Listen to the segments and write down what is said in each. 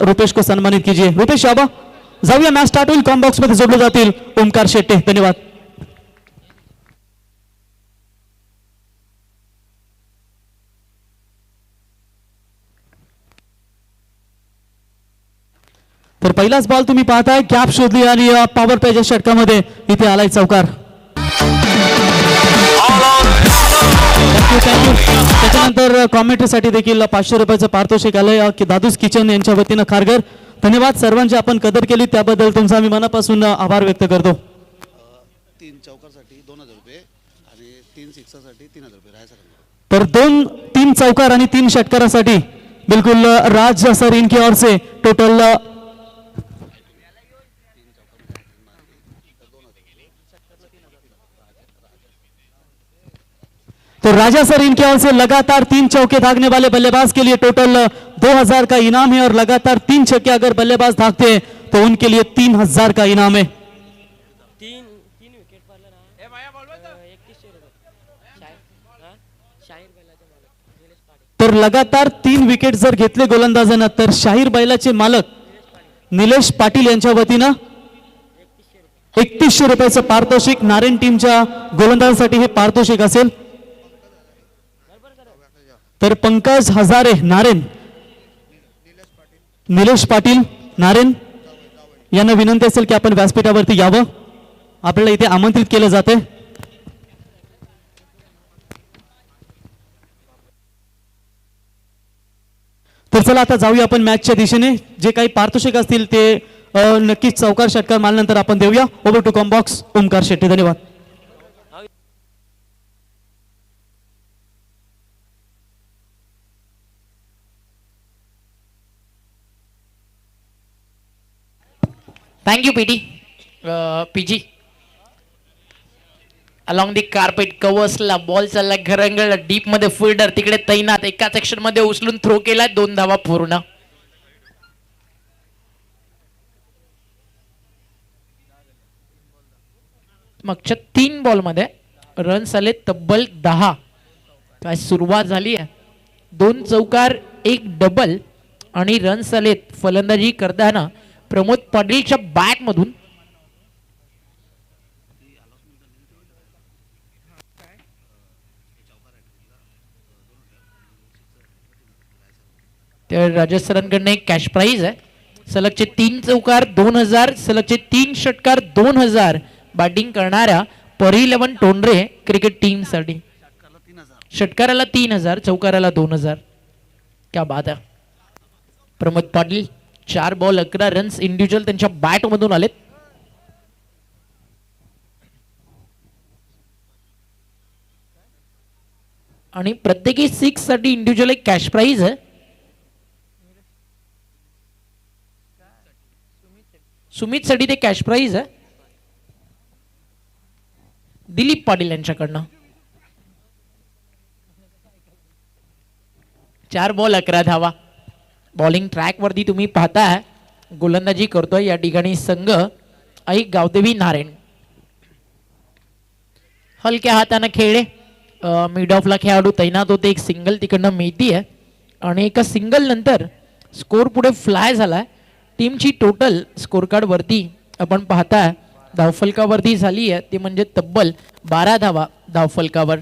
रुपेश को सम्मानित कीजिए। रुपेश शाबा जाऊया, मॅच स्टार्ट होईल, कॉम बॉक्स मध्ये जोडले जातील ओमकार शेट्टे। धन्यवाद। तर पहिलाच बॉल तुम्ही पाहताय, गॅप शोधली आणि पॉवर प्लेच्या षटकामध्ये इथे आलाय चौकार। त्याच्यानंतर कॉमेंट्रीसाठी देखील 500 रुपयाचं पारितोषिक आलंय दादूस किचन यांच्या वतीनं खारघर। धन्यवाद सर्वांची, आपण कदर केली त्याबद्दल तुमचा मी मनापासून आभार व्यक्त करतो। 3 चौकारसाठी 2000 रुपये आणि 3 सिक्सरसाठी 3000 रुपये राहायचं। तर 3 चौकार आणि 3 षटकारासाठी बिल्कुल राज सर इनकी ओर से टोटल तो राजा सर इनके ओर से लगातार 3 चौके दागने वाले बल्लेबाज के लिए टोटल 2000 का इनाम है और लगातार 3 छक्के अगर बल्लेबाज दागते हैं तो उनके लिए 3000 का इनाम है। तर लगातार 3 विकेट जर घेतले गोलंदाजांना तर शाहीर बैलाचे मालक निलेश पाटील यांच्या वतीनं 3100 रुपयाचं पारितोषिक नारायण टीमच्या गोलंदाजांसाठी हे पारितोषिक असेल। तर पंकज हजारे नारायण, निलेश पाटील नारायण यांना विनंती असेल की आपण व्यासपीठावरती यावं, आपल्याला इथे आमंत्रित केलं जाते। तर चला आता जाऊया आपण मॅचच्या दिशेने, जे काही पारितोषिक असतील ते नक्कीच चौकार षटकार मारल्यानंतर आपण देऊया। Over to comm box Omkar Shette. धन्यवाद। Thank you, PT. PG. Along the carpet कवसला बॉल चालला घरंगळला डीप मध्ये फिल्डर तिकडे तैनात, एका सेक्शन मध्ये उचलून थ्रो केला, 2 धावा पूर्ण। मागच्या 3 बॉल मध्ये रन्स आले तब्बल 10। काय सुरुवात झाली आहे, 2 चौकार 1 डबल आणि रन्स आलेत फलंदाजी करताना प्रमोद पाटीलच्या बॅट मधून। तर राजेश सरांकडून एक कॅश प्राइज आहे, सलगचे 3 चौकार 2000, सलगचे 3 षटकार 2000 बॅटिंग करणाऱ्या परी 11 टोंडरे क्रिकेट टीम साठी। षटकाराला 3000, चौकाराला 2000। क्या बात आहे। Pramod Patil 4 ball 11 runs individual त्यांच्या बॅट मधून आलेत। आणि प्रत्येकी 6 साठी इंडिव्हिज्युअल एक कॅश प्राइज आहे। सुमित साठी ते कॅश प्राइज आहे दिलीप पाटील यांच्याकडनं। 4 बॉल 11 धावा। बॉलिंग ट्रॅक वरती तुम्ही पाहताय गोलंदाजी करतोय या ठिकाणी संघ आई गावदेवी नारायण। हलक्या हाताने खेळले, मिड ऑफला खेळाडू तैनात होते, एक सिंगल तिकडनं मिळती आहे आणि एका सिंगल नंतर स्कोर पुढे फ्लाय झालाय। टीमची टोटल स्कोर कार्ड वरती आपण पाहताय धावफलकावरती झाली आहे ती म्हणजे तब्बल 12 धावा धावफलकावर।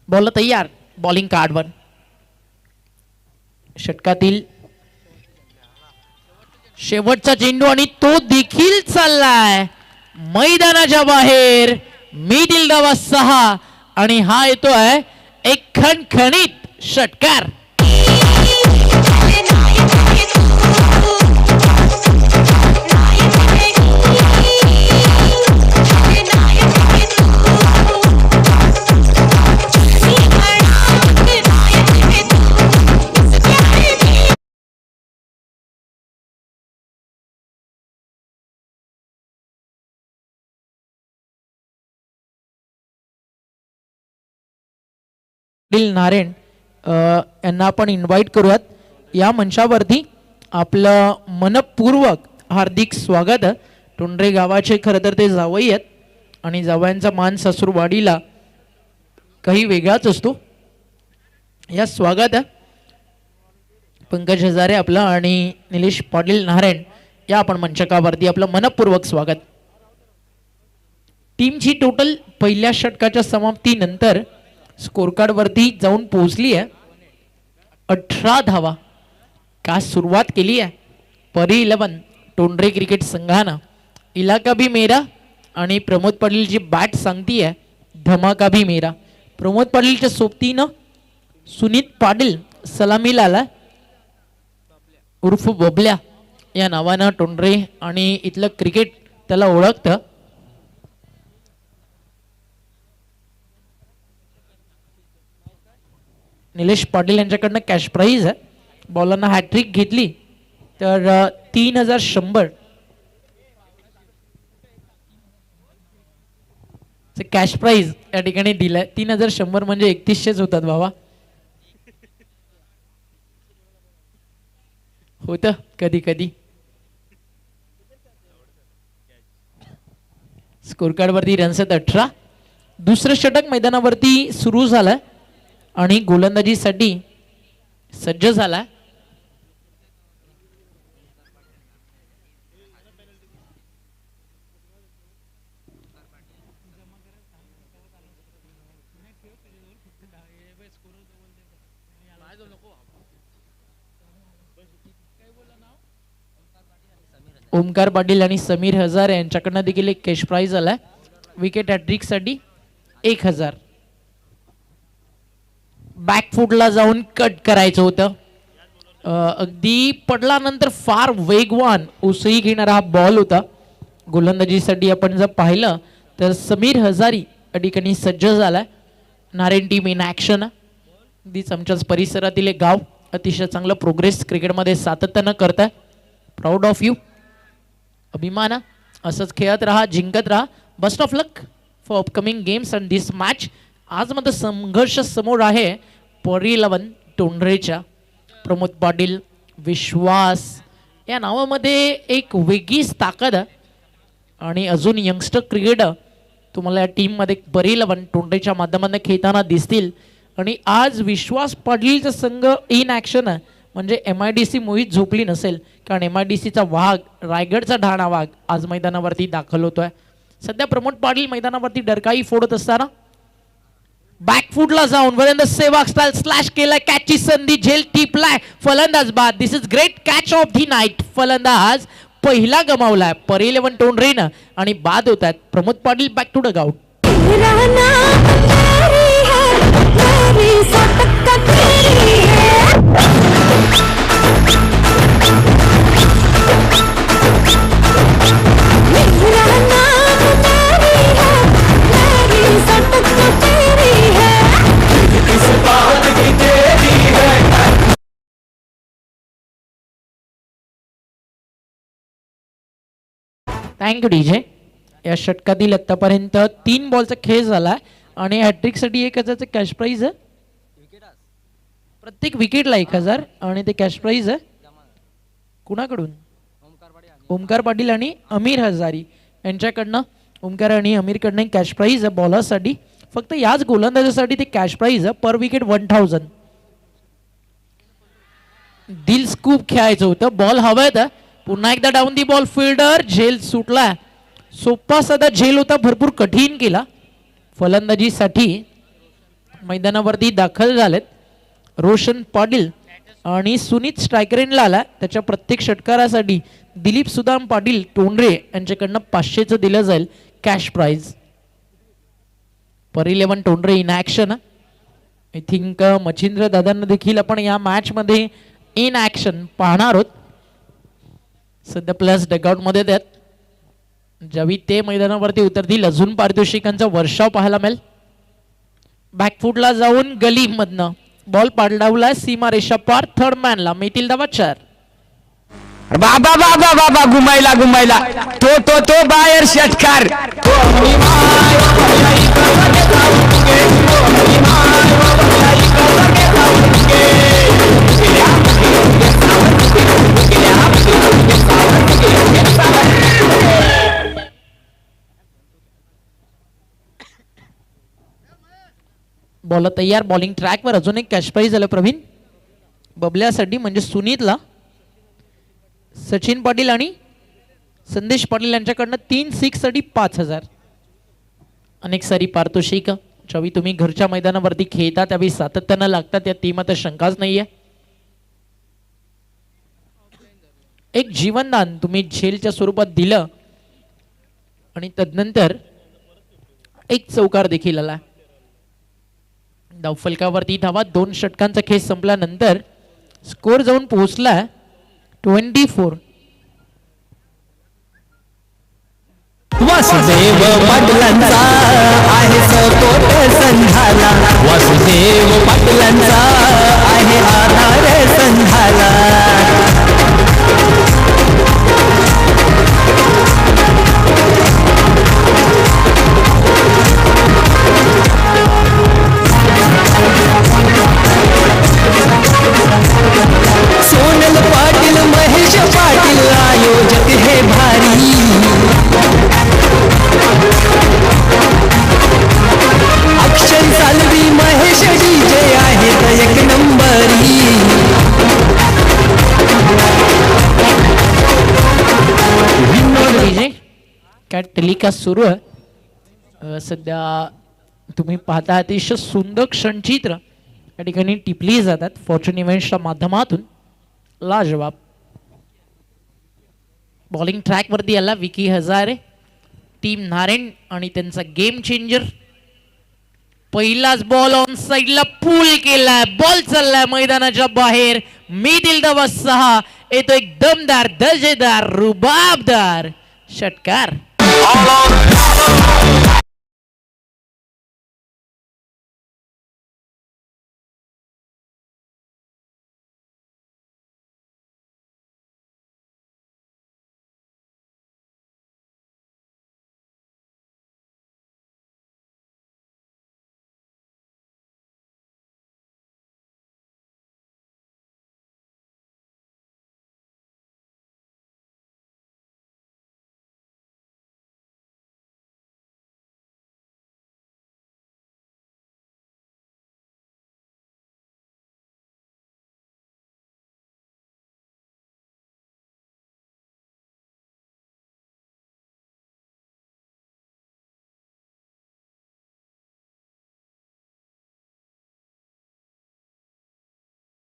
बॉल तयार, बॉलिंग कार्डवर षटकातील शेवटचा चेंडू आणि तो देखील चाललाय मैदानाच्या बाहेर। मिडल धावा 6 आणि हा येतोय एक खणखणीत षटकार। नारायण यांना आपण इन्व्हाइट करूयात या मंचावरती। आपलं मनपूर्वक हार्दिक स्वागत। टोंडरे गावाचे खरं तर ते जावई आहेत आणि जावयांचा मान सासूरवाडीला काही वेगळाच असतो. या स्वागत आहे पंकज हजारे आपलं आणि निलेश पाटील नारायण या आपण मंचकावरती आपलं मनपूर्वक स्वागत. टीमची टोटल पहिल्या षटकाच्या समाप्तीनंतर स्कोर कार्ड वरती जाऊन पोहोचली आहे 18 धावा. का सुरुवात केली आहे परी 11 टोंडरे क्रिकेट संघानं. इलाका भी मेरा आणि प्रमोद पाटीलची बॅट सांगतीये धमाका भी मेरा. प्रमोद पाटीलच्या सोबतीनं सुनीत पाटील सलामीला आला उर्फ बबल्या या नावानं टोंडरे आणि इथलं क्रिकेट त्याला ओळखतं. निलेश पाटील यांच्याकडनं कॅश प्राइज आहे. बॉलरनं हॅट्रिक घेतली तर 3100 कॅश प्राइज या ठिकाणी दिलाय. 3100 म्हणजे 3100 होतात बाबा. होतं कधी कधी. स्कोर कार्ड वरती रन्स आहेत 18. दुसरं षटक मैदानावरती सुरू झालंय आणि गोलंदाजीसाठी सज्ज झालाय. ओमकार पाटील आणि समीर हजारे यांच्याकडनं देखील एक कॅश प्राइज आलाय. विकेट हॅट्रिक साठी 1000. बॅकफुटला जाऊन कट करायचं होतं. अगदी पडल्यानंतर फार वेगवान उसळी घेणारा हा बॉल होता. गोलंदाजीसाठी आपण जर पाहिलं तर समीर हजारी या ठिकाणी सज्ज झालाय. नारायण टीम इन ॲक्शन. अगदीच आमच्याच परिसरातील एक गाव अतिशय चांगलं प्रोग्रेस क्रिकेटमध्ये सातत्यानं करत आहे. Proud of you. अभिमान. असंच खेळत राहा, जिंकत राहा. Best of luck for upcoming games and this match. आज मात्र संघर्ष समोर आहे परी 11 टोंडरेच्या. प्रमोद पाटील विश्वास या नावामध्ये एक वेगळीच ताकद आहे आणि अजून यंगस्टर क्रिकेटर तुम्हाला या टीममध्ये परी 11 टोंडरेच्या माध्यमातून खेळताना दिसतील. आणि आज विश्वास पाटीलचा संघ इन ॲक्शन आहे म्हणजे MIDC मोहित झोपली नसेल कारण MIDCचा वाघ रायगडचा ढाणा वाघ आज मैदानावरती दाखल होतोय. सध्या प्रमोद पाटील मैदानावरती डरकाई फोडत असताना बॅकफुटला जाऊन वरेंद्र सेवाग स्टाईल स्लॅश केलाय. कॅचची संधी झेल टिपलाय. फलंदाज बाद. This is great catch of the night. फलंदाज पहिला गमावलाय परी 11 टोंडरेनं आणि बाद होत आहेत. Pramod Patil back to dugout. Thank you DJ. या षटकातील आतापर्यंत 3 बॉलचा खेळ झाला आणि हॅट्रिकसाठी 1000चं कॅश प्राइज आहे. प्रत्येक विकेटला 1000 आणि ते कॅश प्राइज आहे कुणाकडून? ओमकार पाटील आणि अमीर हजारी यांच्याकडनं. ओमकार आणि अमीरकडनं कॅश प्राइज आहे बॉलरसाठी. फक्त याच गोलंदाजासाठी ते कॅश प्राइज आहे पर विकेट 1000. दिल स्कूप खेळायचं होतं. बॉल हवेत. पुन्हा एकदा डाऊन दी बॉल फिल्डर. झेल सुटला. सोपा साधा झेल होता भरपूर कठीण केला. फलंदाजीसाठी मैदानावरती दाखल झालेत रोशन पाटील आणि सुनीत स्ट्रायकरेनला आला. त्याच्या प्रत्येक षटकारासाठी दिलीप सुदाम पाटील टोंडरे यांच्याकडनं 500चं दिलं जाईल cash prize. Pari 11 Tondare in action. I think Machhindra दादांना देखील आपण या मॅच मध्ये इन ॲक्शन पाहणार आहोत. सध्या प्लस डगआउट मध्ये त्यात ज्यावेळी ते मैदानावरती उतरतील अजून पारितोषिकांचा वर्षाव पाहायला मिळेल. बॅकफुटला जाऊन गली मधनं बॉल पाडलावला सीमा रेषा पार. थर्ड मॅनला मिळतील धावा 4. बाबा बाबा बाबा घुमायला घुमायला तो तो तो बाहेर षटकार. बॉल तयार, बॉलिंग ट्रॅकवर. अजून एक कॅश प्राईज झालं प्रवीण बबल्यासाठी, म्हणजे सुनीतला. सचिन पाटील आणि संदेश पाटील यांच्याकडनं 3 6 साठी 5,000. अनेक सारी पारितोषिक ज्यावेळी तुम्ही घरच्या मैदानावरती खेळता त्यावेळी सातत्यानं लागतात, त्या ती मात्र शंकाच नाहीये. एक जीवनदान तुम्ही झेलच्या स्वरूपात दिलं आणि तदनंतर एक चौकार देखील आला. धावफलकावरती धावा, 2 षटकांचा खेळ संपल्यानंतर स्कोर जाऊन पोहोचला 24. वासुदेव पाटलांचा आहे सपोट संघाला, वासुदेव पाटलांचा आहे आधार संघाला. सोनल पाटील, महेश पाटील आयोजक हे भारी. अक्षय सालवी, महेश डीजे आहेत एक नंबरी. डीजे काय टेलिकास्ट सुरू आहे सध्या. तुम्ही पाहता अतिशय सुंदर क्षणचित्र या ठिकाणी टिपली जातात फॉर्च्यून इव्हेंट्सच्या माध्यमातून. लाजवाब. बॉलिंग ट्रॅक वरती आला विकी हजारे, टीम नारायण आणि त्यांचा गेम चेंजर. पहिलाच बॉल ऑन साइडला पूल केलाय, बॉल चाललाय मैदानाच्या बाहेर. मिडल धावा 6. येतो एक दमदार, दर्जेदार, रुबाबदार षटकार.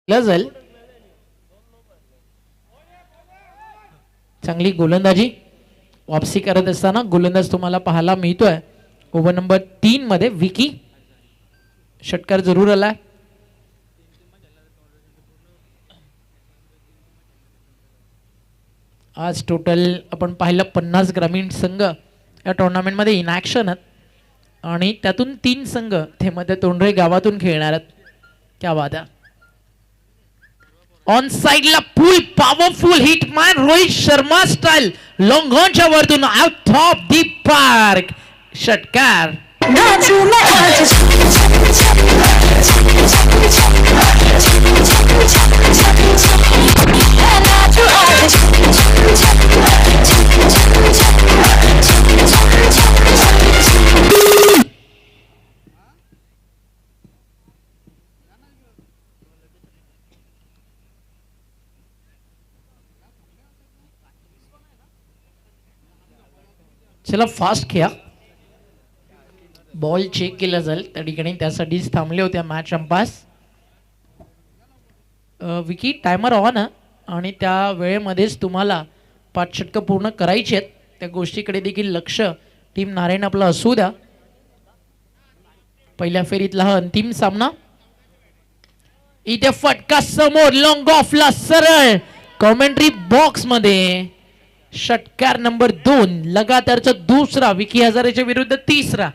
गझल चांगली गोलंदाजी वापसी करत असताना गोलंदाज तुम्हाला पाहायला मिळतोय. ओव्हर नंबर 3 मध्ये विकी. षटकार जरूर आलाय. आज टोटल आपण पाहिलं 50 ग्रामीण संघ या टुर्नामेंट मध्ये इन ऍक्शन आहेत आणि त्यातून 3 संघ ते मध्ये तोंडरे गावातून खेळणार आहेत. क्या बात आहे. ऑन साइडला full powerful hit man Rohit Sharma style long ऑनच्या वरतून आउट ऑफ दी पार्क. षटकार. चला फास्ट खेळा. बॉल चेक केला जाईल त्या ठिकाणी, त्यासाठीच थांबले होते match umpires. Vicky timer on आणि त्या वेळेमध्येच तुम्हाला 5 षटकं पूर्ण करायची आहेत. त्या गोष्टीकडे देखील लक्ष टीम नारायण आपला असू द्या. पहिल्या फेरीतला हा अंतिम सामना. इथे फटका समोर लॉंग ऑफला सरळ कॉमेंट्री बॉक्स मध्ये. षटकार नंबर 2 लगातारचा दुसरा विकी हजारेच्या विरुद्ध तिसरा.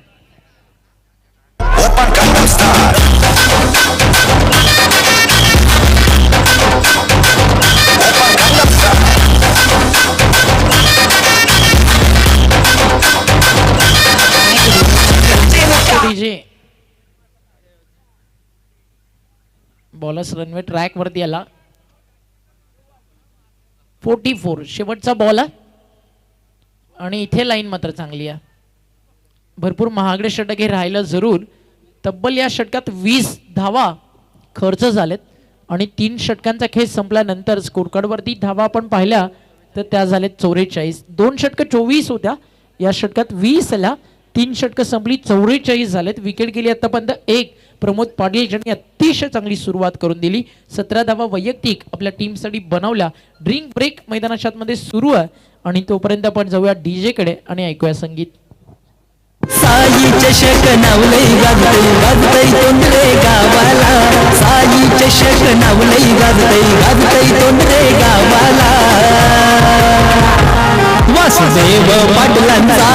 बॉलर्स रनवे ट्रॅक वरती आला. 44 शेवटचा बॉल आहे आणि इथे लाईन मात्र चांगली आहे. भरपूर महागडे षटक हे राहिलं जरूर तब्बल या षटकात 20 धावा खर्च झालेत आणि 3 षटकांचा खेळ संपल्यानंतर स्कोरकार्डवरती धावा आपण पाहिल्या तर त्या झाल्यात 44. 2 षटकं 24 होत्या, या षटकात 20 आल्या, 3 षटकं संपली 44 झालेत. विकेट गेली आतापर्यंत 1. प्रमोद पाटील यांनी अतिशय चांगली सुरुवात करून दिली. 17 धावा वैयक्तिक आपल्या टीमसाठी बनवल्या. ड्रिंक ब्रेक मैदानाच्या आतमध्ये सुरू आहे आणि तोपर्यंत आपण जाऊया डीजे कडे आणि ऐकूया संगीत. साई चषक नावलई गाजतई गाजतई तोंडरे गावाला, साई चषक नावलई गाजतई गाजतई तोंडरे गावाला. वासुदेव पाटलांचा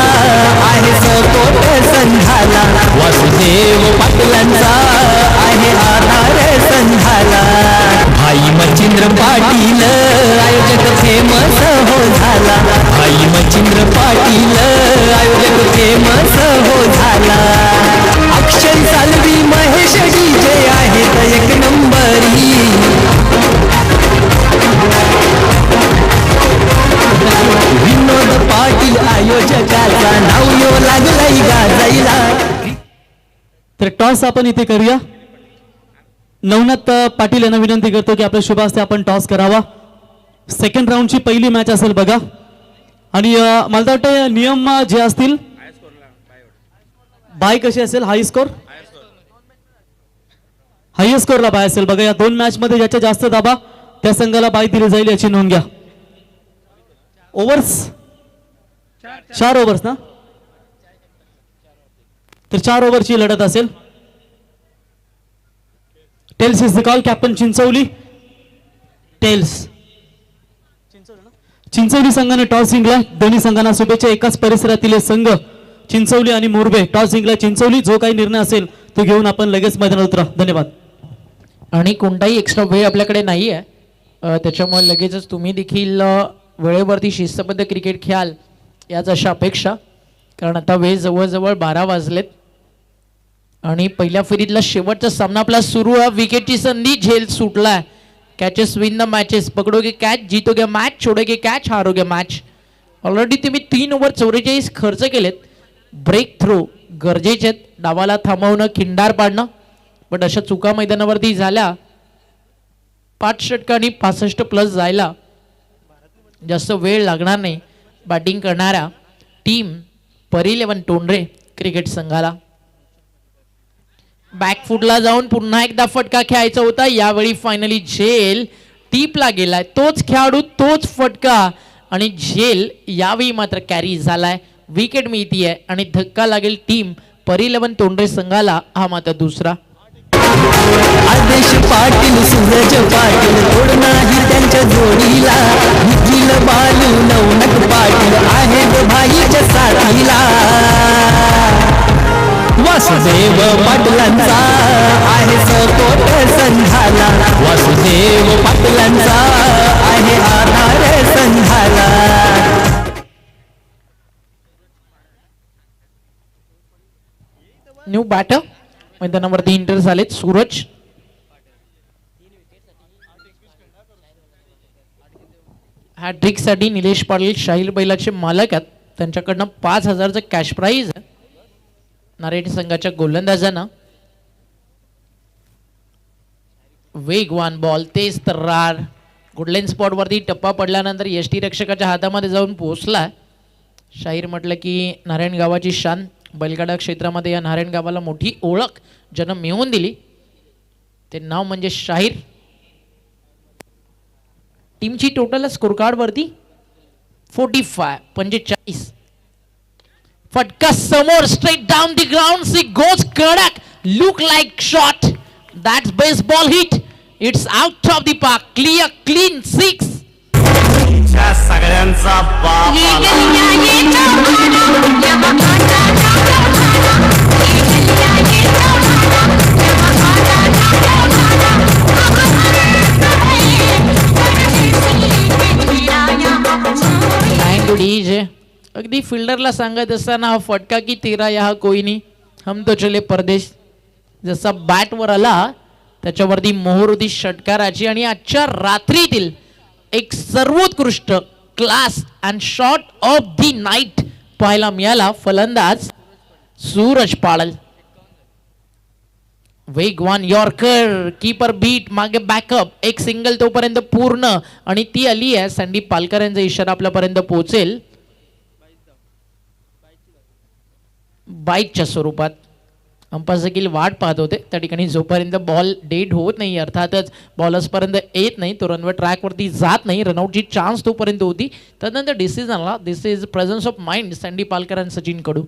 आहे सपोट संघाला, वासुदेव पाटलांचा आहे आधार संघाला. भाई मच्छिंद्र पाटील आयोजक फेमस हो झाला, भाई मच्छिंद्र पाटील आयोजक फेमस हो झाला. अक्षय सालवी महेश डीजे आहेत एक नंबरी, विनोद पाटील आयोजकाचा नाव यो लागलाय गाजायला. तर टॉस आपण इथे करूया. नवनाथ पाटील यांना विनंती करतो की आपल्या शुभ हस्ते आपण टॉस करावा. सेकंड राऊंडची पहिली मॅच असेल बघा. आणि मला तर वाटतं नियम जे असतील, बाय कशी असेल, हाय स्कोर, हायस्ट स्कोरला बाय असेल बघा. या 2 मॅच मध्ये ज्याच्या जास्त दाबा त्या संघाला बाय दिली जाईल याची नोंद घ्या. ओव्हर्स 4 ओव्हर्स ना, तर 4 ओव्हरची लढत असेल. Tails is the call. Captain Chinchwali. Tails. Chinchwali संघाने टॉस जिंकला. दोन्ही संघांना शुभेच्छा. एकाच परिसरातील संघ चिंचवली आणि मोरबे टॉस जिंकला. चिंचवली जो काही निर्णय असेल तो घेऊन आपण लगेच मैदानात उतरा. धन्यवाद. आणि कोणताही एक्स्ट्रा वेळ आपल्याकडे नाही आहे, त्याच्यामुळे लगेचच तुम्ही देखील वेळेवरती शिस्तबद्ध क्रिकेट खेळाल याच अशा अपेक्षा. कारण आता वेळ जवळजवळ 12 वाजलेत आणि पहिल्या फेरीतला शेवटचा सामना आपला सुरू आहे. विकेटची संधी, झेल सुटलाय. Catches win the matches. पकडोगे कॅच, जीतोगे मॅच, छोडोगे कॅच, हारोगे मॅच. ऑलरेडी तुम्ही 3 ओव्हर 44 खर्च केलेत. ब्रेक थ्रो गरजेचे आहेत. डावाला थांबवणं, खिंडार पाडणं, पण अशा चुका मैदानावरती झाल्या. 5 षटकांनी 65 प्लस जायला जास्त वेळ लागणार नाही बॅटिंग करणाऱ्या टीम परी11 टोंडरे क्रिकेट संघाला. बॅकफुटला जाऊन पुन्हा एकदा फटका खेळायचा होता. यावेळी फायनली झेल टीपला गेलाय. तोच खेळाडू, तोच फटका आणि झेल यावेळी मात्र कॅरी झालाय. विकेट मिळतीये आणि धक्का लागेल टीम परी11 टोंडरे संघाला. हा मात्र दुसरा. आदेश पाटील सूरज पाटील तोड नाही त्यांच्या जोडीला, निखिल बालू नवनाथ पाटील आहेत भाईच्या साथीला. वासुदेव पाटलांचा आहे सपोट संघाला, वासुदेव पाटलांचा आहे आधार संघाला. न्यू बॅटर मैदानावरती इंटर झालेत. सूरज हॅट्रिक साठी निलेश पाटील शाहीर बैलाचे मालक आहेत. त्यांच्याकडनं 5,000चं कॅश प्राइज आहे. नारायण संघाच्या गोलंदाजांना वेगवान बॉल, तेज तर्रार, गुडलाईन स्पॉट वरती टप्पा पडल्यानंतर यष्टी रक्षकाच्या हातामध्ये जाऊन पोहोचला. शाहीर म्हटलं की नारायण गावाची शान. बैलगाडा क्षेत्रामध्ये या नारायण गावाला मोठी ओळख ज्यानं मिळवून दिली ते नाव म्हणजे शाहीर. टीमची टोटल स्कोर कार्ड वरती 45. फटका समोर, straight down the ground, see goes कडक, look like shot. That's baseball hit. It's out of the park. Clear, clean 6. सगळ्यांचा बाप अगदी फिल्डरला सांगत असताना हा फटका की 13 यहाँ कोई नहीं, हम तो चले परदेश. जसा बॅटवर आला त्याच्यावरती मोहर होती षटकाराची. आणि आजच्या रात्रीतील एक सर्वोत्कृष्ट class and shot of the night पाहायला मिळाला. फलंदाज सूरज पाडल. वेगवान यॉर्कर, कीपर बीट, मागे बॅकअप, एक सिंगल तोपर्यंत पूर्ण आणि ती आली आहे. संदीप पालकर यांचा इशारा आपल्यापर्यंत पोहोचेल बाईटच्या स्वरूपात. अंपायर देखील वाट पाहत होते त्या ठिकाणी. जोपर्यंत बॉल डेड होत नाही, अर्थातच बॉलर्सपर्यंत येत नाही, तो रनवे ट्रॅकवरती जात नाही, रनआउटची चान्स तोपर्यंत होती. त्यानंतर डिसिजनला this is presence of mind Sandeep Palkar आणि सचिन कडू.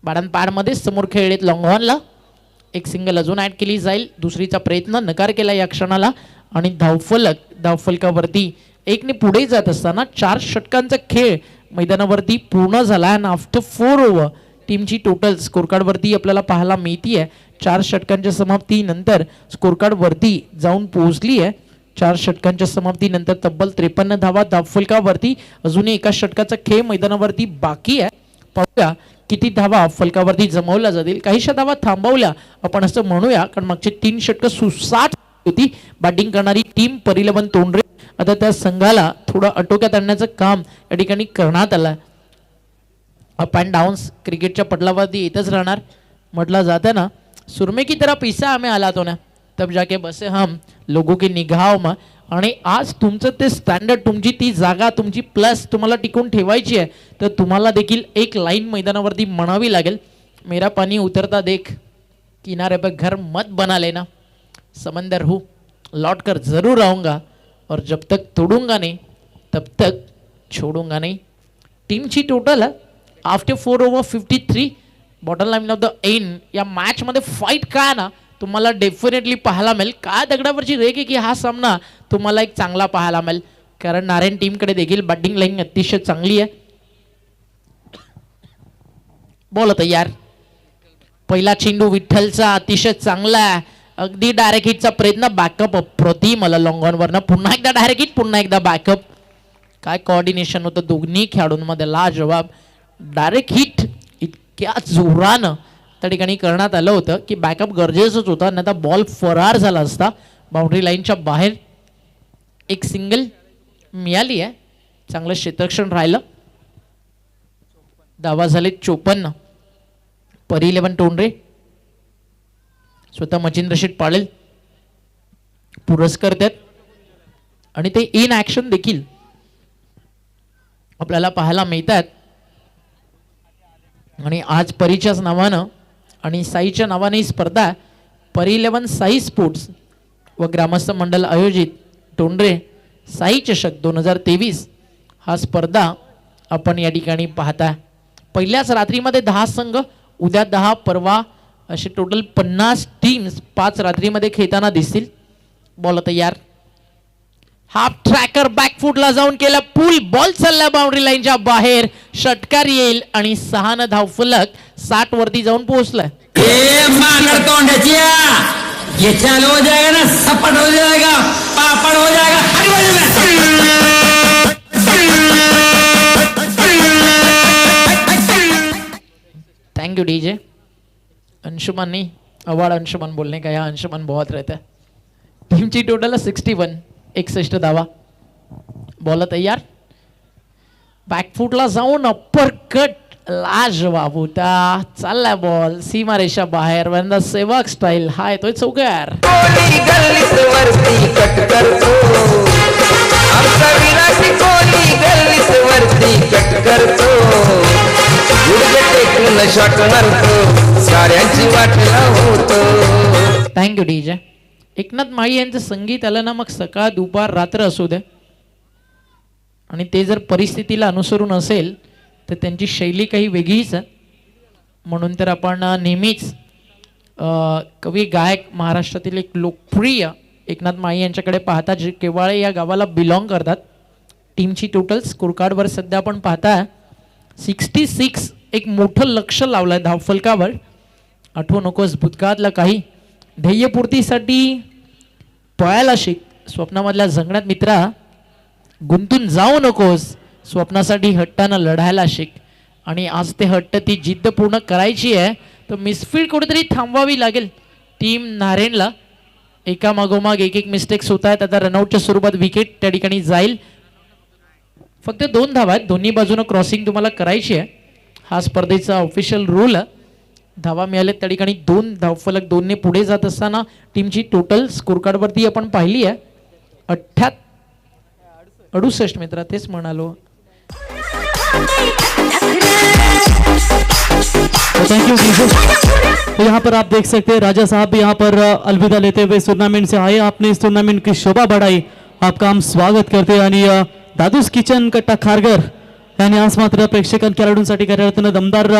बाडांपाडमध्ये समोर खेळलेत लॉंगॉनला. एक सिंगल अजून ॲड केली जाईल. दुसरीचा प्रयत्न नकार केला या क्षणाला आणि धावफलकावरती एकने पुढे जात असताना 4 षटकांचा खेळ मैदानावरती पूर्ण झाला. आणि आफ्टर 4 ओव्हर टीमची टोटल स्कोरकार्डवरती आपल्याला पाहायला मिळती आहे. 4 षटकांच्या समाप्तीनंतर स्कोरकार्डवरती जाऊन पोहोचली आहे. 4 षटकांच्या समाप्तीनंतर तब्बल 53 धावा धावफलकावरती. अजूनही एका षटकाचा खेळ मैदानावरती बाकी आहे. पाहूया किती धावा फलकावरती जमवल्या जातील. काहीशा धावा थांबवल्या आपण असं म्हणूया, कारण मागचे 3 षटकं सुसाट होती. बॅटिंग करणारी टीम परिलवन तोंडरे. आता त्या संघाला थोडं आटोक्यात आणण्याचं काम या ठिकाणी करण्यात आलं. अप अँड डाऊन्स क्रिकेटच्या पटलावरती येतच राहणार. म्हटलं जातं ना, सुरमे की तरह पैसा हमें आला तो ना तब जाके बसे हम लोगों की निगाहों में. आणि आज तुमचं ते स्टँडर्ड, तुमची ती जागा, तुमची प्लस तुम्हाला टिकून ठेवायची आहे, तर तुम्हाला देखील एक लाईन मैदानावरती म्हणावी लागेल. मेरा पानी उतरता देख, किनारे पे घर मत बना लेना, समंदर हूँ लौट कर जरूर आऊँगा, और जब तक तोडूंगा नहीं तब तक छोडूंगा नहीं. टीमची total after 4 over 53. Bottom line of the end या मॅचमध्ये फाईट काय ना तुम्हाला डेफिनेटली पाहायला मिळेल. काय दगडावरची रेग आहे की हा सामना तुम्हाला एक चांगला पाहायला मिळेल, कारण नारायण टीमकडे देखील बॅटिंग लाईन अतिशय चांगली आहे. बॉल तयार. पहिला चेंडू विठ्ठलचा अतिशय चांगला आहे. अगदी डायरेक्ट हिटचा प्रयत्न, बॅकअप अप्रतिम मला लॉंगॉनवरनं. पुन्हा एकदा डायरेक्ट हिट, पुन्हा एकदा बॅकअप. काय कोऑर्डिनेशन होतं दोन्ही खेळाडूंमध्ये, लाजवाब. डायरेक्ट हिट इतक्या जोरानं त्या ठिकाणी करण्यात आलं होतं की बॅकअप गरजेचंच होतं, नाही तर बॉल फरार झाला असता. बाउंड्री लाईनच्या बाहेर एक सिंगल मिळाली आहे. चांगलं क्षेत्ररक्षण राहिलं. धावा झाले 54. परिलेवन तोंडरे, स्वतः मचिंद्र शेठ पाडेल पुरस्कार देत आणि ते इन ॲक्शन देखील आपल्याला पाहायला मिळतात. आणि आज परीच्याच नावानं आणि साईच्या नावाने ही स्पर्धा परिलेवन साई स्पोर्ट्स व ग्रामस्थ मंडळ आयोजित तोंडरे साई चषक 2023 हा स्पर्धा आपण या ठिकाणी पाहता. पहिल्याच रात्रीमध्ये 10 संघ, उद्या 10, परवा असे टोटल 50 टीम्स 5 रात्रीमध्ये खेळताना दिसतील. बॉल तयार. हाफ ट्रॅकर बॅकफुटला जाऊन केला पूल. बॉल चालला बाउंड्री लाईनच्या बाहेर. षटकार येईल आणि 6 न धावफलक 60 वरती जाऊन पोहोचलाय. ये चालू हो जाएगा ना, सपट हो जाएगा, पापड़ हो जाएगा. Thank you DJ. अंशुमन नहीं, अवार्ड अंशुमन बोलने का, यहाँ अंशुमन बहुत रहता है. टीमची टोटल 61, 61 धावा. बॉल तयार. बॅकफुटला जाऊन अप्पर कट, लाजवाब होता. चालला बॉल सीमारेषा बाहेर. वंदा सेवक स्टाईल हा येतोय चौकार. कोली गल्लीत वरती कट करतो, आमचा विराट कोहली गल्लीत वरती कट करतो, गुडघे टेकून शॉट मारतो, साऱ्यांची वाट लावतो. Thank you DJ. एकनाथ माळी यांचं संगीत आलं ना, मग सकाळ दुपार रात्र असू दे, आणि ते जर परिस्थितीला अनुसरून असेल तर त्यांची शैली काही वेगळीच आहे. म्हणून तर आपण नेहमीच कवी गायक महाराष्ट्रातील एक लोकप्रिय एकनाथ माळी यांच्याकडे पाहता, जे केवाळे या गावाला बिलॉंग करतात. टीमची टोटल स्कोरकार्डवर सध्या आपण पाहता 66. एक मोठं लक्ष लावलं आहे धावफलकावर. आठवू नकोस भूतकाळातला काही. ध्येयपूर्तीसाठी पळायला शिक, स्वप्नामधल्या जंगलात मित्रा गुंतून जाऊ नकोस, स्वप्नासाठी हट्टानं लढायला शिक. आणि आज ते हट्ट, ती जिद्द पूर्ण करायची आहे, तर मिसफील्ड कुठेतरी थांबवावी लागेल टीम नारायणला. एका मागोमाग एक मिस्टेक्स होत आहेत. आता रनआउटच्या स्वरूपात विकेट त्या ठिकाणी जाईल. फक्त 2 धावा आहेत. दोन्ही बाजूनं क्रॉसिंग तुम्हाला करायची आहे. हा स्पर्धेचा ऑफिशियल रूल. धावा मिळाल्या त्या ठिकाणी 2 धावफलक 2 ने पुढे जात असताना टीमची टोटल स्कोर कार्ड वरती आपण पाहिली आहे 68 मित्रा तेच म्हणालो. Thank you Jesus. तो यहाँ पर आप देख सकते हैं राजा साहब भी यहाँ पर अलविदा लेते हुए इस टूर्नामेंट से आए. आपने इस टूर्नामेंट की शोभा बढ़ाई. आपका हम स्वागत करते हैं. आणि दादूस किचन कट्टा खारघर यांनी आज मात्र प्रेक्षकां खेळाडूंसाठी कार्यरतनं दमदार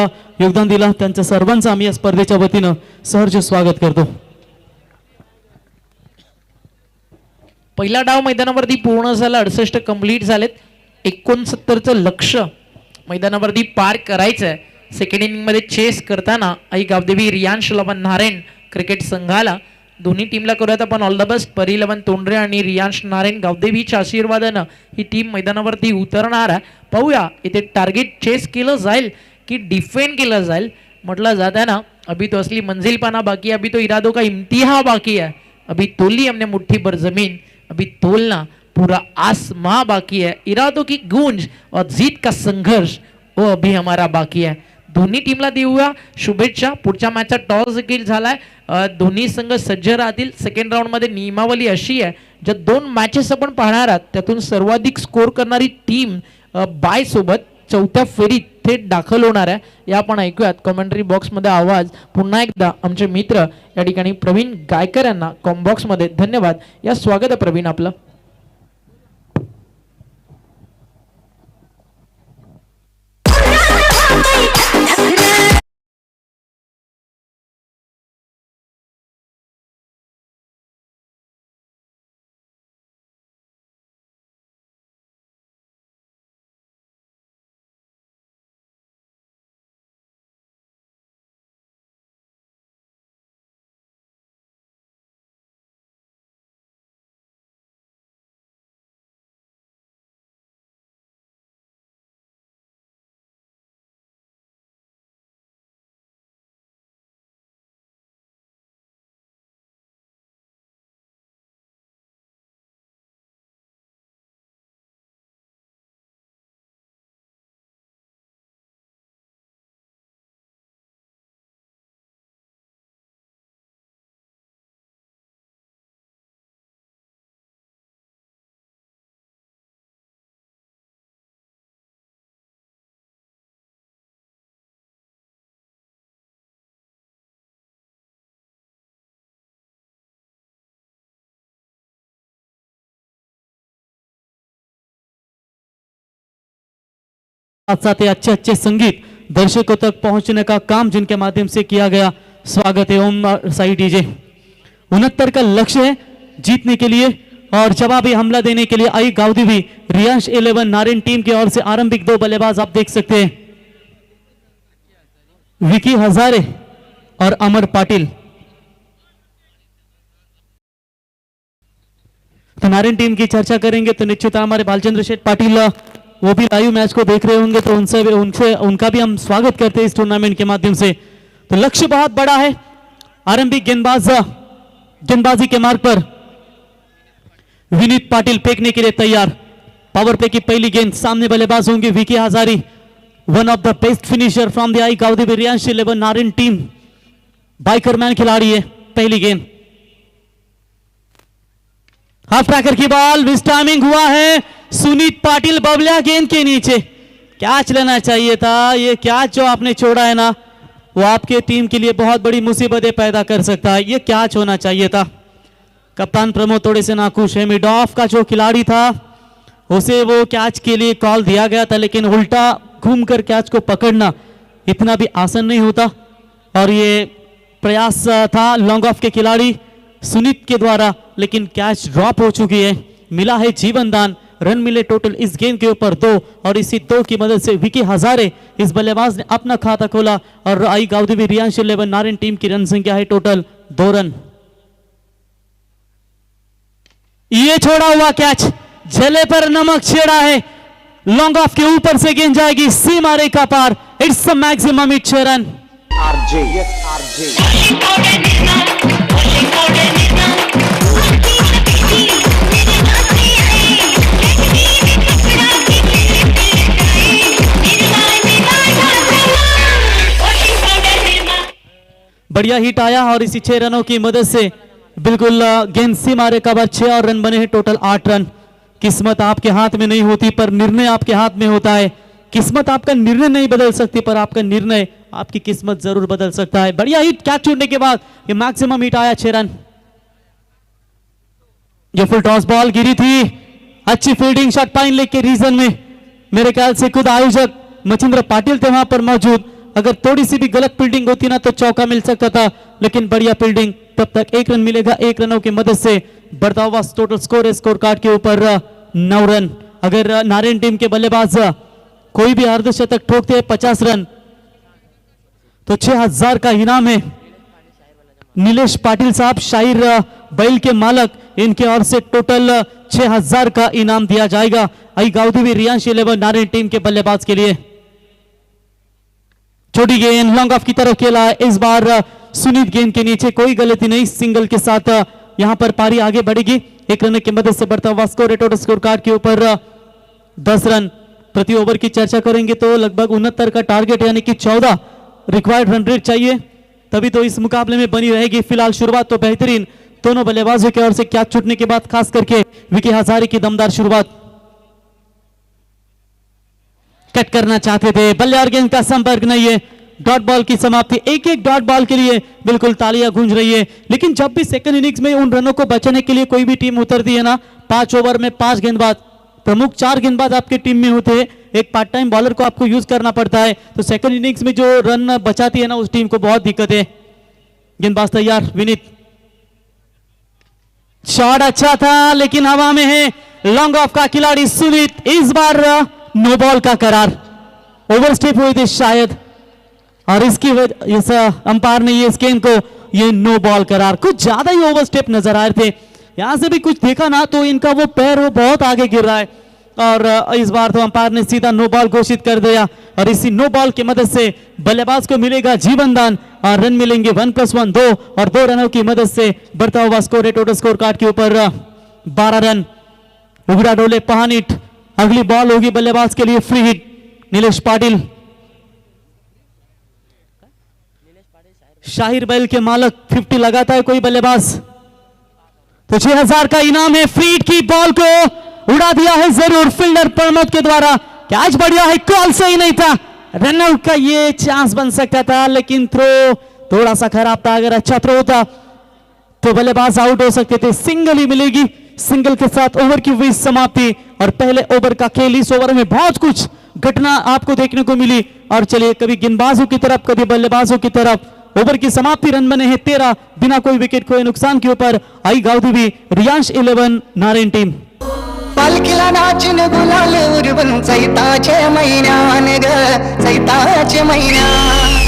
योगदान दिला. त्यांचं सर्वांचं आम्ही या स्पर्धेच्या वतीनं सहर्ष स्वागत करतो. पहिला डाव मैदानावरती पूर्ण झाला 68 कंप्लीट झालेत. 69चं लक्ष मैदानावरती पार करायचं आहे. सेकंड इनिंग मध्ये चेस करताना आई गावदेवी रियांश लवन नारायण क्रिकेट संघाला दोन्ही टीमला करूयात आपण ऑल द बेस्ट. परी लवन तोंडरे आणि रियांश नारायण गावदेवीच्या आशीर्वादानं ही टीम मैदानावरती उतरणार आहे. पाहूया इथे टार्गेट चेस केलं जाईल की डिफेंड केलं जाईल. म्हटलं जात है ना अभी तो असली मंजिल पाना बाकी है, अभी तो इरादों का इम्तिहा बाकी है. अभी तोली हमने मुट्ठी भर जमीन, अभी तोलना पूरा आसमां बाकी है. इरादों की गूंज और जीत का संघर्ष वो अभी हमारा बाकी है. दोन्ही टीमला देऊया शुभेच्छा. पुढच्या मॅचचा टॉस देखील झालाय. दोन्ही संघ सज्ज राहतील. सेकंड राऊंड मध्ये नियमावली अशी आहे ज्या 2 मॅचेस आपण पाहणार आहात त्यातून सर्वाधिक स्कोर करणारी टीम बाय सोबत चौथ्या फेरीत थेट दाखल होणार आहे. या आपण ऐकूयात कमेंटरी बॉक्स मध्ये आवाज पुन्हा एकदा आमचे मित्र या ठिकाणी प्रवीण गायकर यांना कॉम्बॉक्स मध्ये धन्यवाद. या स्वागत आहे प्रवीण आपलं. साथ ही अच्छे अच्छे संगीत दर्शकों तक पहुंचने का काम जिनके माध्यम से किया गया. स्वागत है ओम साई डीजे. 69 का लक्ष्य है जीतने के लिए और जवाबी हमला देने के लिए आई गावदेवी रियांश 11 नारायण टीम की ओर से आरंभिक 2 बल्लेबाज आप देख सकते हैं विकी हजारे और अमर पाटिल. तो नारायण टीम की चर्चा करेंगे तो निश्चित हमारे बालचंद्र शेठ पाटिल वो भी लाइव मैच को देख रहे होंगे तो उनका भी हम स्वागत करते हैं इस टूर्नामेंट के माध्यम से. तो लक्ष्य बहुत बड़ा है. आरंभिक गेंदबाजी के मार्ग पर विनीत पाटिल फेंकने के लिए तैयार. पावर प्ले की पहली गेंद. सामने बल्लेबाज होंगे Vicky Hazari, one of the best finisher from the Aai Gavdevi Riyansh 11 Narayan team. बाइकरमैन खिलाड़ी है. पहली गेंद हाफ ट्रैकर की बॉल. मिस टाइमिंग हुआ है. सुनीत पाटिल बबलिया गेंद के नीचे. कैच लेना चाहिए था. ये कैच जो आपने छोड़ा है ना वो आपके टीम के लिए बहुत बड़ी मुसीबतें पैदा कर सकता है. ये कैच होना चाहिए था. कप्तान प्रमोद थोड़े से नाखुश है. मिड ऑफ का जो खिलाड़ी था उसे वो कैच के लिए कॉल दिया गया था लेकिन उल्टा घूमकर कैच को पकड़ना इतना भी आसान नहीं होता और ये प्रयास था लॉन्ग ऑफ के खिलाड़ी सुनीत के द्वारा लेकिन कैच ड्रॉप हो चुकी है. मिला है जीवन दान. रन मिले टोटल इस गेंद के ऊपर 2 और इसी 2 की मदद से विकी हजारे इस बल्लेबाज ने अपना खाता खोला और आई गावदेवी रियांश 11 नारायण टीम की रन संख्या है टोटल 2 रन. ये छोड़ा हुआ कैच जले पर नमक छेड़ा है. लॉन्ग ऑफ के ऊपर से गेंद जाएगी सीमा रेखा पार. It's a maximum 6 run. बढ़िया हिट आया और इसी 6 रनों की मदद से बिल्कुल गेंद से मारे कवर 6 और रन बने हैं, टोटल 8 रन। किस्मत आपके हाथ में नहीं होती पर निर्णय आपके हाथ में होता है। किस्मत आपका निर्णय नहीं बदल सकती पर आपका निर्णय आपकी किस्मत जरूर बदल सकता है। बढ़िया हिट, कैच छूटने के बाद ये मैक्सिमम हिट आया, 6 रन। ये फुल टॉस बॉल गिरी थी, अच्छी फील्डिंग, शॉट पाइन लेग के रीजन में मेरे ख्याल से खुद आयोजक मचिंद्र पाटिल थे वहां पर मौजूद। अगर थोड़ी सी भी गलत फील्डिंग होती ना तो चौका मिल सकता था, लेकिन बढ़िया फील्डिंग, तब तक 1 रन मिलेगा। 1 रनों की मदद से बढ़ता हुआ टोटल स्कोर है स्कोर कार्ड के ऊपर 9 रन। अगर नारायण टीम के बल्लेबाज कोई भी अर्धशतक ठोकते हैं 50 रन तो 6000 का इनाम है। नीलेश पाटिल साहब, शाहिर बैल के मालक, इनके ओर से टोटल 6000 का इनाम दिया जाएगा। आई गाउदी रियांश 11 नारायण टीम के बल्लेबाज के लिए। छोटी गेंद लॉन्ग ऑफ की तरफ खेला है, इस बार सुनीत गेंद के नीचे, कोई गलती नहीं, सिंगल के साथ यहां पर पारी आगे बढ़ेगी। 1 रन की मदद से बढ़ता हुआ स्कोर है टोटल स्कोर कार्ड के ऊपर 10 रन। प्रति ओवर की चर्चा करेंगे तो लगभग 69 का टारगेट यानी कि 14 रिक्वायर्ड रन रेट चाहिए, तभी तो इस मुकाबले में बनी रहेगी। फिलहाल शुरुआत तो बेहतरीन दोनों बल्लेबाजों की ओर से, कैच छूटने के बाद खास करके विकी हजारे की दमदार शुरुआत। कट करना चाहते थे, बल्ले और गेंद का संपर्क नहीं है, डॉट बॉल की समाप्ति। एक एक डॉट बॉल के लिए बिल्कुल तालियां गूंज रही है। लेकिन जब भी सेकंड इनिंग्स में उन रनों को बचाने के लिए कोई भी टीम उतरती है ना, 5 ओवर में 5 गेंदबाज, प्रमुख 4 गेंदबाज आपकी टीम में होते हैं, एक पार्ट टाइम बॉलर को आपको यूज करना पड़ता है, तो सेकंड इनिंग्स में जो रन बचाती है ना उस टीम को बहुत दिक्कत है। गेंदबाज तैयार, विनीत, शॉट अच्छा था लेकिन हवा में है, लॉन्ग ऑफ का खिलाड़ी सुनीत, इस बार नो बॉल का करार, ओवर स्टेप हुए थे शायद, और इसकी वजह इस अंपायर ने ये इस गेंद को ये नो बॉल करार, कुछ ज्यादा ही ओवर स्टेप नजर आ रहे थे। यहां से भी कुछ देखा ना तो इनका वो पैर वो बहुत आगे गिर रहा है, और इस बार तो अंपायर ने सीधा नो बॉल घोषित कर दिया, और इसी नो बॉल की मदद से बल्लेबाज को मिलेगा जीवन दान, और रन मिलेंगे 1+1 2, और 2 रनों की मदद से बढ़ता हुआ स्कोर है टोटल स्कोर कार्ड के ऊपर 12 रन। उगड़ा डोले पहानीट, अगली बॉल होगी बल्लेबाज के लिए फ्री हिट, नीलेश पाटिल, शाहिर बैल के मालक, 50 लगाता है कोई बल्लेबाज तो 6000 का इनाम है। फ्री हिट की बॉल को उड़ा दिया है जरूर फील्डर प्रमोद के द्वारा, कैच बढ़िया है, कॉल सही नहीं था, रनआउट का ये चांस बन सकता था, लेकिन थ्रो थोड़ा सा खराब था, अगर अच्छा थ्रो होता तो बल्लेबाज आउट हो सकते थे। सिंगल ही मिलेगी, सिंगल के साथ ओवर की हुई समाप्ति, और पहले ओवर का खेल, इस ओवर में बहुत कुछ घटना आपको देखने को मिली। और चलिए कभी गेंदबाजों की तरफ कभी बल्लेबाजों की तरफ, ओवर की समाप्ति, रन बने हैं 13 बिना कोई विकेट खोए नुकसान के ऊपर। आई गावदेवी रियांश 11 नारायण टीम। पालखीला नाचून गुलाल उरवून चैताच्या महिन्यान ग चैताच्या महिन्यात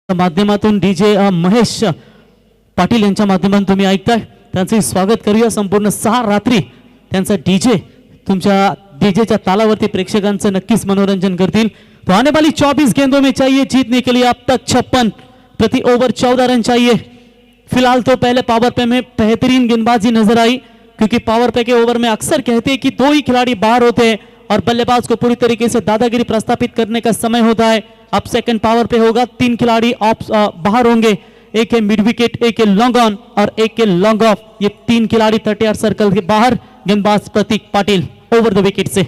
माध्यमातून डीजे महेश पाटील यांच्या माध्यमातून तुम्ही ऐकताय, त्यांचे स्वागत करूया। संपूर्ण 6 रात्री त्यांचा डीजे तुमच्या डीजेच्या तालावरती प्रेक्षकांचं नक्कीच मनोरंजन करतील। तो आने वाली 24 गेंदों में चाहिए जीतने के लिए अब तक 56, प्रति ओवर 14 रन चाहिए। फिलहाल तो पहले पावर प्ले में बेहतरीन गेंदबाजी नजर आई, क्योंकि पावर प्ले के ओवर में अक्सर कहते हैं कि 2 ही खिलाड़ी बाहर होते हैं और बल्लेबाज को पूरी तरीके से दादागिरी प्रस्थापित करने का समय होता है। अब सेकंड पावर पे होगा, 3 खिलाड़ी बाहर होंगे, एक है मिड विकेट, एक है लॉन्ग ऑन और एक है लॉन्ग ऑफ। ये 3 खिलाड़ी 38 सर्कल के बाहर। गेंदबाज प्रतीक पाटिल ओवर द विकेट से।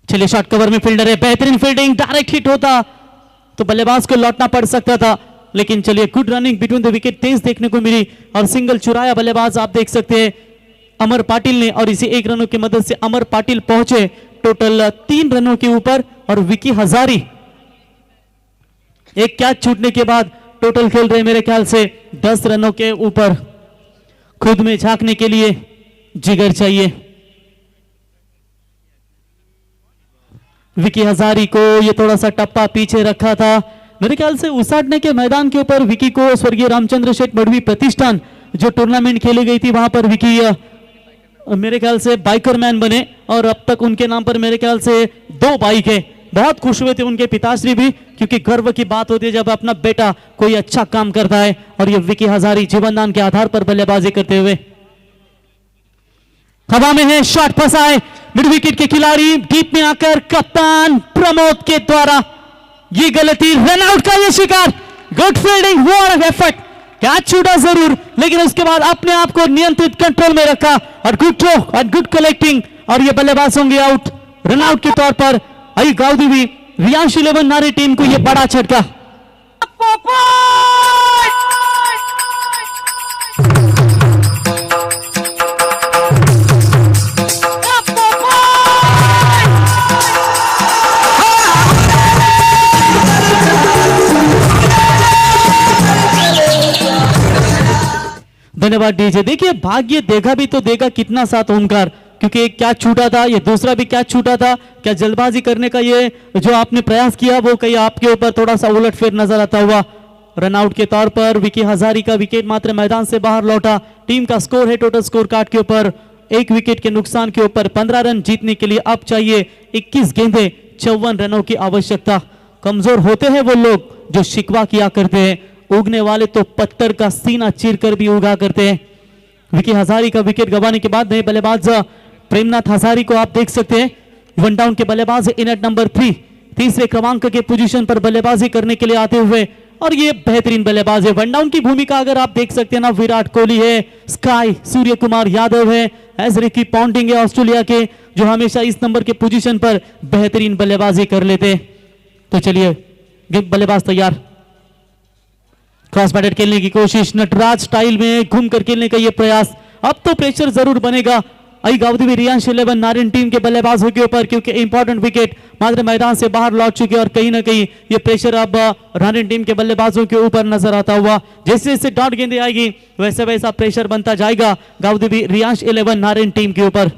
चलिए शॉट कवर में फील्डर है, बेहतरीन फील्डिंग, डायरेक्ट हिट होता तो बल्लेबाज को लौटना पड़ सकता था, लेकिन चलिए good running between the wicket तेज देखने को मिली और सिंगल चुराया बल्लेबाज। आप देख सकते हैं अमर पाटिल ने, और इसी 1 रनों की मदद से अमर पाटिल पहुंचे टोटल 3 रनों के ऊपर। और विकी हजारी एक कैच छूटने के बाद टोटल खेल रहे मेरे ख्याल से 10 रनों के ऊपर। खुद में झांकने के लिए जिगर चाहिए। विकी हजारी को ये थोड़ा सा टप्पा पीछे रखा था। मेरे ख्याल से उसाटने के मैदान के ऊपर विकी को स्वर्गीय रामचंद्र शेठ मड़वी प्रतिष्ठान जो टूर्नामेंट खेली गई थी वहां पर विकी मेरे ख्याल से बाइकर मैन बने और अब तक उनके नाम पर मेरे ख्याल से 2 बाइक है। बहुत खुश हुए थे उनके पिताश्री भी, क्योंकि गर्व की बात होती है जब अपना बेटा कोई अच्छा काम करता है। और ये विकी हजारी जीवनदान के आधार पर बल्लेबाजी करते हुए हवा में है, शॉट फंसा है मिड विकेट के खिलाड़ी, डीप में आकर कप्तान प्रमोद के द्वारा ये गलती, रन आउट का ये शिकार। Good fielding, what effort, catch छूटा जरूर लेकिन उसके बाद अपने आप को नियंत्रित कंट्रोल में रखा और गुड थ्रो और गुड कलेक्टिंग और ये बल्लेबाज होंगे आउट। रन आउट के तौर पर आई गाउदी रियांश 11 नारी टीम को ये बड़ा झटका। धन्यवाद डीजे। देखिए भाग्य देखा भी तो देगा कितना साथ ओमकार, क्योंकि एक कैच छूटा था, ये दूसरा भी कैच छूटा था। क्या जल्दबाजी करने का ये जो आपने प्रयास किया वो कहीं आपके ऊपर थोड़ा सा उलटफेर नजर आता हुआ। रन आउट के तौर पर विकी हजारी का विकेट मात्र मैदान से बाहर लौटा। टीम का स्कोर है टोटल स्कोर कार्ड के ऊपर 1 विकेट के नुकसान के ऊपर 15 रन। जीतने के लिए अब चाहिए 21 गेंदें, 54 रनों की आवश्यकता। कमजोर होते हैं वो लोग जो शिकवा किया करते हैं, उगने वाले तो पत्थर का सीना चीरकर भी उगा करते हैं। विकी हजारी का विकेट गंवाने के बाद नए बल्लेबाज प्रेमनाथ हजारी को आप देख सकते हैं, वन डाउन के बल्लेबाज इन एट नंबर 3, तीसरे क्रमांक के पोजीशन पर बल्लेबाजी करने के लिए आते हुए, और ये बेहतरीन बल्लेबाज है। वन डाउन की भूमिका अगर आप देख सकते हैं ना, विराट कोहली है, स्काई सूर्य कुमार यादव है, एस रिकी पॉन्टिंग है ऑस्ट्रेलिया के, जो हमेशा इस नंबर के पोजीशन पर बेहतरीन बल्लेबाजी कर लेते। तो चलिए बल्लेबाज तैयार, क्रॉस बैटेड खेलने की कोशिश, नटराज स्टाइल में घूमकर खेलने का ये प्रयास। अब तो प्रेशर जरूर बनेगा आई गावदी रियांश 11 नारिन टीम के बल्लेबाजों के ऊपर, क्योंकि इंपॉर्टेंट विकेट मात्र मैदान से बाहर लौट चुके और कहीं ना कहीं ये प्रेशर अब नारिन टीम के बल्लेबाजों के ऊपर नजर आता हुआ। जैसे जैसे डॉट गेंदें आएगी वैसे वैसा प्रेशर बनता जाएगा गावदी रियांश 11 नारिन टीम के ऊपर।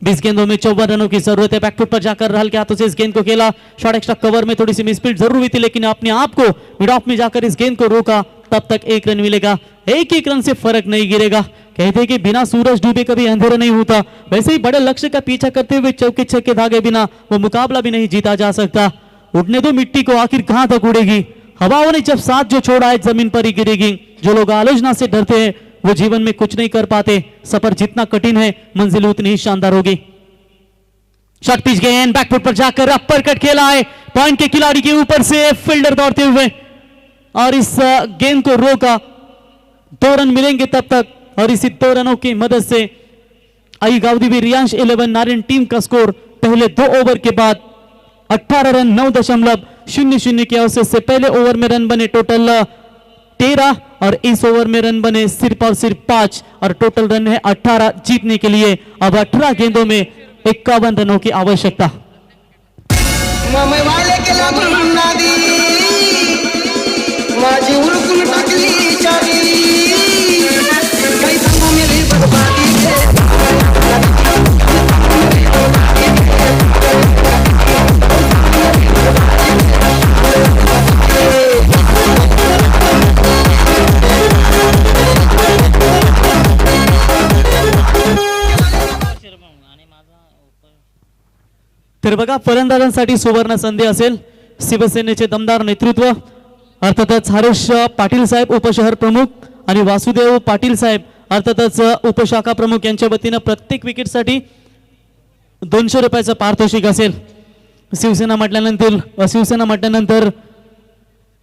20 गेंदों में 54 रनों की जरूरत है। बैकफुट पर जाकर रहल के हाथों से इस गेंद को खेला, शॉर्ट एक्स्ट्रा कवर में थोड़ी सी मिसफील्ड जरूर हुई थी, लेकिन अपने आप को मिड ऑफ में जाकर इस गेंद को रोका, तब तक 1 रन मिलेगा। एक रन से फर्क नहीं गिरेगा। कहते हैं कि बिना सूरज डूबे कभी अंधेरा नहीं होता, वैसे ही बड़े लक्ष्य का पीछा करते हुए चौके छक्के धागे बिना वो मुकाबला भी नहीं जीता जा सकता। उड़ने दो मिट्टी को, आखिर कहां तक उड़ेगी। हवाओं ने जब साथ जो छोड़ा है जमीन पर ही गिरेगी। जो लोग आलोचना से डरते हैं वो जीवन में कुछ नहीं कर पाते। सफर जितना कठिन है मंजिल उतनी ही शानदार होगी। शॉर्ट पिच गेंद बैकफुट पर जाकर अपर कट खेला है, पॉइंट के खिलाड़ी के ऊपर से फील्डर दौड़ते हुए और इस गेंद को रोका। 2 रन मिलेंगे तब तक, और इसी 2 रनों की मदद से आई गावदी भी रियांश 11 नारिन टीम का स्कोर पहले 2 ओवर के बाद 18 रन 9.00 की औसत से पहले ओवर में रन बने टोटल 13 और इस ओवर में रन बने सिर्फ और सिर्फ 5 और टोटल रन है 18। जीतने के लिए अब 18 गेंदों में 51 रनों की आवश्यकता। मम्मी वाले के लागून नादी माझी उरकून टाकली चावी काही सांगू मेरी बर्बादी तर बघा फलंदाजांसाठी सुवर्ण संधी असेल। शिवसेनेचे दमदार नेतृत्व अर्थातच हरीश पाटील साहेब उपशहर प्रमुख आणि वासुदेव पाटील साहेब अर्थातच उपशाखा प्रमुख यांच्या वतीनं प्रत्येक विकेटसाठी 200 रुपयाचं पारितोषिक असेल। शिवसेना म्हटल्यानंतर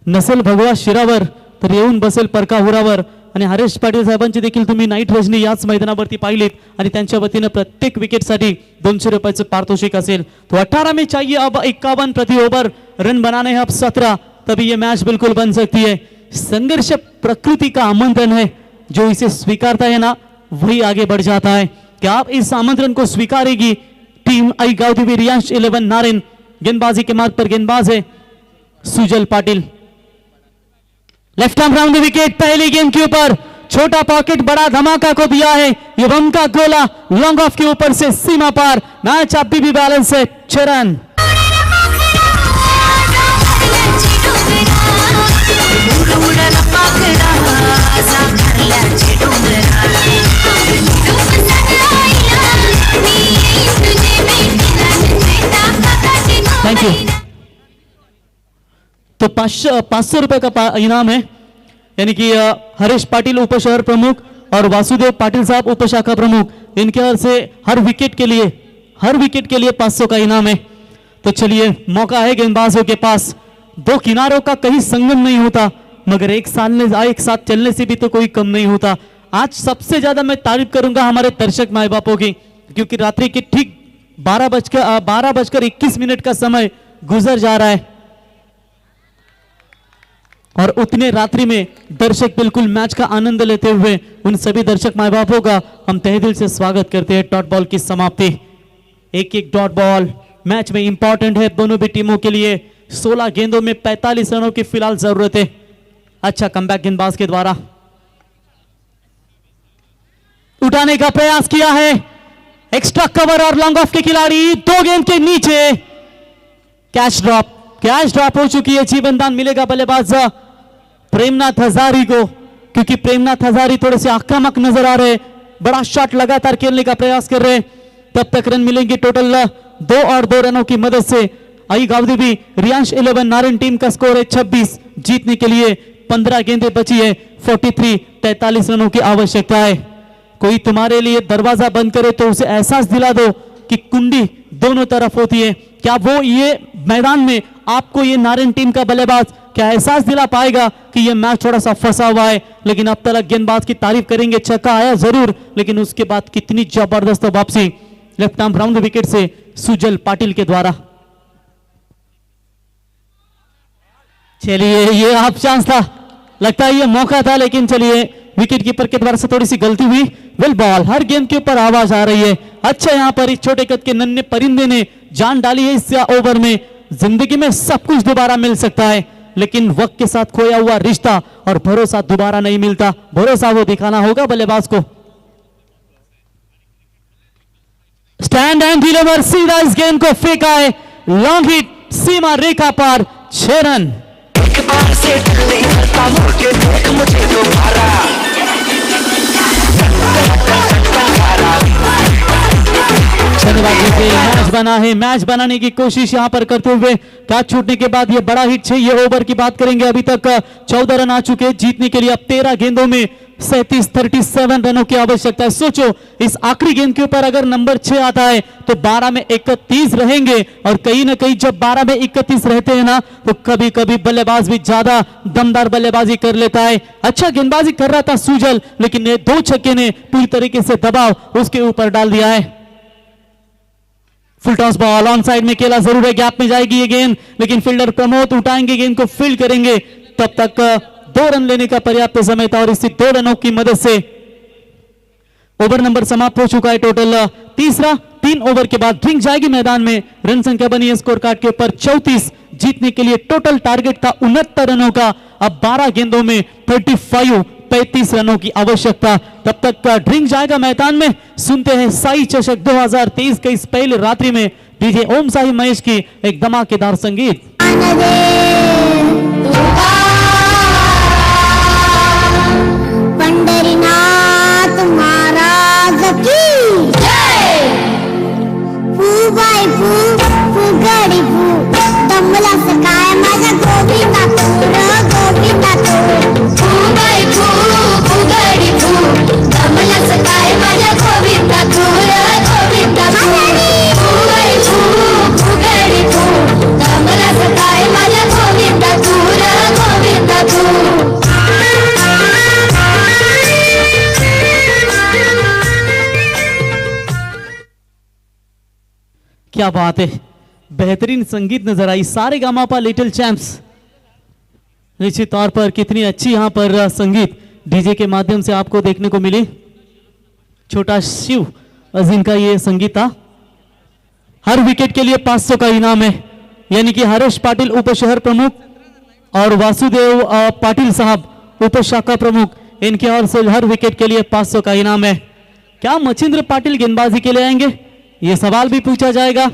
नसेल भगवा शिरावर तर येऊन बसेल परका हुरावर, आणि हरीश पाटील साहेबांची देखील तुम्ही नाईट रजनी याच मैदानावरती पाहिलीत आणि त्यांच्या वतीनं प्रत्येक विकेटसाठी 200 रुपयाचं पारितोषिक असेल। तो 18 में चाहिए अब 51 प्रति ओवर, रन बनाने हैं अब 17, तभी ये मैच बिल्कुल बन सकती है। संघर्ष प्रकृति का आमंत्रण है, जो इसे स्वीकारता है ना वही आगे बढ़ जाता है। क्या आप इस आमंत्रण को स्वीकारेगी टीम आई गावदी रियांश 11 नारिन। गेंदबाजी के मार्ग पर गेंदबाज है Sujal Patil, left arm round the wicket. पहली गेंद के ऊपर छोटा पॉकेट बड़ा धमाका को दिया है। ये बम का गोला लॉन्ग ऑफ के ऊपर से सीमा पार। मैच अभी भी बैलेंस है। 6 रन। Thank you. तो 500 रुपए का इनाम है, यानी कि हरीश पाटिल उपशहर प्रमुख और वासुदेव पाटिल साहब उपशाखा प्रमुख, इनके ओर से हर विकेट के लिए 500 का इनाम है। तो चलिए, मौका है गेंदबाजों के पास। दो किनारों का कहीं संगम नहीं होता, मगर एक साथ चलने से भी तो कोई कम नहीं होता। आज सबसे ज्यादा मैं तारीफ करूंगा हमारे दर्शक माए बापों की, क्योंकि रात्रि के ठीक 12:21 का समय गुजर जा रहा है और उतने रात्रि में दर्शक बिल्कुल मैच का आनंद लेते हुए उन सभी दर्शक माए बापों का हम तहे दिल से स्वागत करते हैं। डॉट बॉल की समाप्ति, एक डॉट बॉल मैच में इंपॉर्टेंट है दोनों भी टीमों के लिए। 16 गेंदों में 45 रनों की फिलहाल जरूरत है। अच्छा कमबैक गेंदबाज के द्वारा उठाने का प्रयास किया है। एक्स्ट्रा कवर और लॉन्ग ऑफ के खिलाड़ी 2 गेंद के नीचे। कैच ड्रॉप हो चुकी है। जीवनदान मिलेगा बल्लेबाज प्रेमनाथ हजारी को, क्योंकि प्रेमनाथ हजारी थोड़े से आक्रामक नजर आ रहे, बड़ा शॉट लगातार खेलने का प्रयास कर रहे। तब तक रन मिलेंगे टोटल 2 और 2 रनों की मदद से। आई गावदी भी रियांश 11 नारायण टीम का स्कोर है 26। जीतने के लिए 15 गेंदें बची है। 43 रनों की आवश्यकता है। कोई तुम्हारे लिए दरवाजा बंद करे तो उसे एहसास दिला दो कि कुंडी दोनों तरफ होती है। क्या वो ये मैदान में आपको ये नारायण टीम का बल्लेबाज क्या एहसास दिला पाएगा कि ये मैच थोड़ा सा फंसा हुआ है? लेकिन अब तक गेंदबाज की तारीफ करेंगे, छक्का आया जरूर, लेकिन उसके बाद कितनी जबरदस्त वापसी लेफ्ट आर्म राउंड विकेट से सुजल पाटिल के द्वारा। चलिए, ये हाफ चांस था, लगता है ये मौका था, लेकिन चलिए विकेट कीपर के द्वारा से थोड़ी सी गलती हुई। वेल बॉल, हर गेंद के ऊपर आवाज आ रही है। अच्छा, यहां पर इस छोटे कद के नन्हे परिंदे ने जान डाली है इस ओवर में। जिंदगी में सब कुछ दोबारा मिल सकता है, लेकिन वक्त के साथ खोया हुआ रिश्ता और भरोसा दोबारा नहीं मिलता। भरोसा वो दिखाना होगा बल्लेबाज को। स्टैंड एंड डिलीवर, सीधा इस गेंद को फेंका है, लॉन्ग हिट, सीमा रेखा पार, 6 रन। धन्यवाद। मैच बना है, मैच बनाने की कोशिश यहां पर करते हुए कैच छूटने के बाद ये बड़ा हिट 6 ये ओवर की बात करेंगे। अभी तक 14 रन आ चुके। जीतने के लिए अब 13 गेंदों में 37 रनों की आवश्यकता है। सोचो, इस आखिरी गेंद के ऊपर अगर नंबर 6 आता है तो 12 में 31 रहेंगे, और कहीं ना कहीं जब 12 में 31 रहते हैं ना, तो कभी कभी बल्लेबाज भी ज्यादा दमदार बल्लेबाजी कर लेता है। अच्छा गेंदबाजी कर रहा था सुजल, लेकिन ये 2 छक्के ने पूरी तरीके से दबाव उसके ऊपर डाल दिया है। Full toss ball on side में खेला जरूर है, गैप में जाएगी ये गेंद, लेकिन फील्डर प्रमोद उठाएंगे गेंद को, फील्ड करेंगे। तब तक 2 रन लेने का पर्याप्त समय था और इसी 2 रनों की मदद से ओवर नंबर समाप्त हो चुका है। टोटल तीसरा, 3 ओवर के बाद ड्रिंक जाएगी मैदान में। रन संख्या बनी है स्कोर कार्ड के ऊपर 34। जीतने के लिए टोटल टारगेट था 69 रनों का। अब 12 गेंदों में 35 रनों की आवश्यकता। तब तक ड्रिंक जाएगा मैदान में। सुनते हैं साई चषक 2023 के इस पहले रात्रि में डीजे ओम साई महेश की एक धमाकेदार संगीत। पंढरीनाथ महाराज की जय। फू बाई फू गडी फू, दमला सकाय माझा गोविंदा तोर, गोविंदा तोर। फू बाई फू गडी फू, दमला सकाय माझा गोविंदा तोर, गोविंदा तोर। फू बाई फू गडी फू, दमला सकाय माझा गोविंदा तोर, गोविंदा तोर। क्या बात है, बेहतरीन संगीत नजर आई। सारे गामापा लिटिल चैंप्स, निश्चित तौर पर कितनी अच्छी यहां पर संगीत डीजे के माध्यम से आपको देखने को मिली। छोटा शिव जिनका ये संगीत था। हर विकेट के लिए 500 का इनाम है, यानी कि हरीश पाटिल उपशहर प्रमुख और वासुदेव पाटिल साहब उपशाखा प्रमुख, इनकी ओर से हर विकेट के लिए 500 का इनाम है। क्या मचिंद्र पाटिल गेंदबाजी के लिए आएंगे, ये सवाल भी पूछा जाएगा,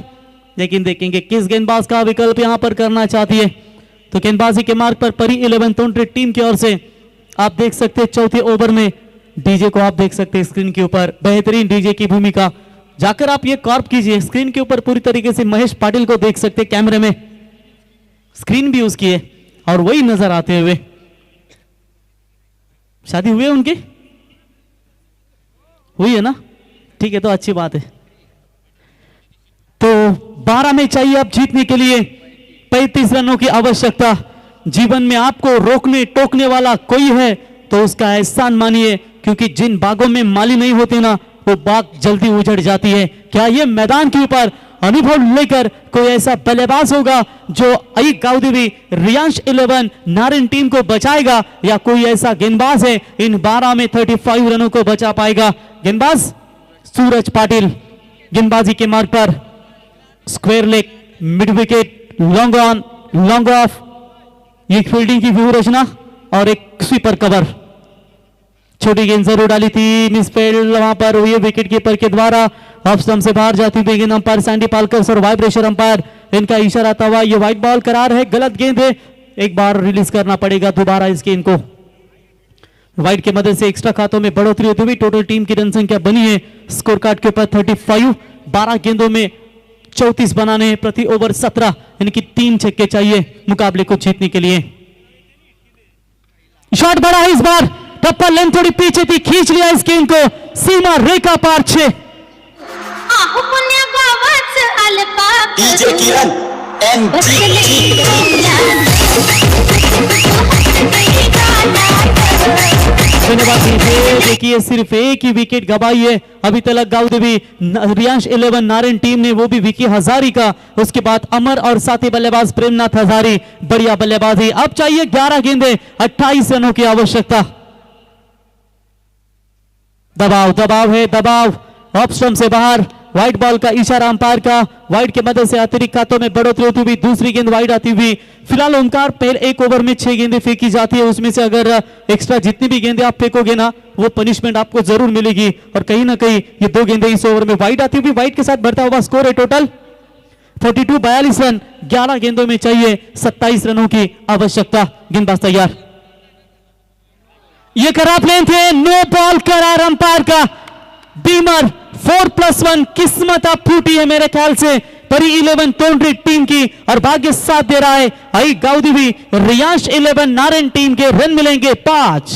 लेकिन देखेंगे किस गेंदबाज का विकल्प यहां पर करना चाहती है। तो गेंदबाजी के मार्ग पर परी 11 तोंड्रे टीम की ओर से आप देख सकते हैं चौथे ओवर में डीजे को आप देख सकते हैं स्क्रीन के ऊपर, बेहतरीन डीजे की भूमिका। जाकर आप ये कॉर्प कीजिए, स्क्रीन के ऊपर पूरी तरीके से महेश पाटिल को देख सकते हैं, कैमरे में स्क्रीन भी उसकी है और वही नजर आते हुए। शादी हुई है उनकी, हुई है ना, ठीक है, तो अच्छी बात है। तो 12 में चाहिए अब जीतने के लिए 35 रनों की आवश्यकता। जीवन में आपको रोकने टोकने वाला कोई है तो उसका एहसान मानिए, क्योंकि जिन बागों में माली नहीं होते ना, वो बाग जल्दी उजड़ जाती है। क्या ये मैदान के ऊपर अनुभव लेकर कोई ऐसा बल्लेबाज होगा जो आई गाउदेवी रियांश 11 नारिन टीम को बचाएगा, या कोई ऐसा गेंदबाज है इन 12 में 35 रनों को बचा पाएगा? गेंदबाज सूरज पाटिल गेंदबाजी के मार्ग पर, square leg, mid wicket, long on, long off, ये फील्डिंग की व्यू रचना और एक स्वीपर कवर। छोटी गेंद जरूर डाली थी, मिस फील्ड वहां पर हुई विकेट कीपर के द्वारा, ऑफ स्टंप से बाहर जाती हुई गेंद अंपायर सैंडी पालकर और वाइब्रेशन अंपायर इनका इशारा आता हुआ, ये व्हाइट बॉल करार है, गलत गेंद है, एक बार रिलीज करना पड़ेगा दोबारा इस गेंद को। व्हाइट की मदद से एक्स्ट्रा खातों में बढ़ोतरी होती हुई टोटल टीम की रन संख्या बनी है स्कोर कार्ड के ऊपर 35। 12 गेंदों में 34 बनाने हैं, प्रति ओवर 17, इनकी 3 छक्के चाहिए मुकाबले को जीतने के लिए। शॉट बड़ा है इस बार, टप्पा लेंथ थोड़ी पीछे थी, खींच लिया इस गेंद को, सीमा रेखा पार 6। डीजे किरण धन्यवाद। देखिए सिर्फ एक ही विकेट गवाई है अभी तक गाउदेवी रियांश 11 नारायण टीम ने, वो भी विकी हजारी का, उसके बाद अमर और साथी बल्लेबाज प्रेमनाथ हजारी, बढ़िया बल्लेबाजी। अब चाहिए 11 गेंदे, 28 रनों की आवश्यकता। दबाव दबाव है, दबाव, ऑफ स्टंप से बाहर, व्हाइट बॉल का इशारा अंपायर का, व्हाइट की मदद से अतिरिक्त खातों में बढ़ोतरी होती हुई दूसरी गेंद वाइड आती हुई। फिलहाल ओमकार पहले एक ओवर में 6 गेंदें फेंकी जाती है, उसमें से अगर एक्स्ट्रा जितनी भी गेंदें आप फेंकोगे ना, वो पनिशमेंट आपको जरूर मिलेगी, और कहीं ना कहीं ये 2 गेंदें इस ओवर में वाइड आती हुई, वाइड के साथ बढ़ता हुआ स्कोर है टोटल 32, 42 रन। 11 गेंदों में चाहिए 27 रनों की आवश्यकता। गेंदबाज तैयार, ये खराब लेंथ है, नो बॉल करार अंपायर का। बीमर 4+1, किस्मत अब फूटी है मेरे ख्याल से परी 11 तोंड्री टीम की, और भाग्य साथ दे रहा है आई गाउदेवी रियांश 11 नारायण टीम के। रन मिलेंगे 5।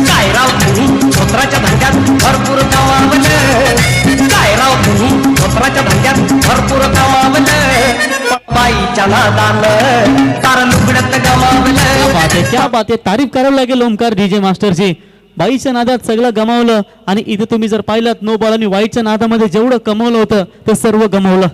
काय राव तुम्ही छोत्राच्या धंद्यात भरपूर कमावलं, काय राव तुम्ही छोत्राच्या धंद्यात भरपूर कमावलं, बाईच्या नादानं सारं लुगड्यात गमावलं। क्या बात आहे, तारीफ करायला लागेल ओमकार डीजे मास्टरची। बाईच्या नादात सगळं गमावलं, आणि इथे तुम्ही जर पाहिलं नो बॉल आणि व्हाईटच्या नादामध्ये जेवढं कमवलं होतं ते सर्व गमावलं।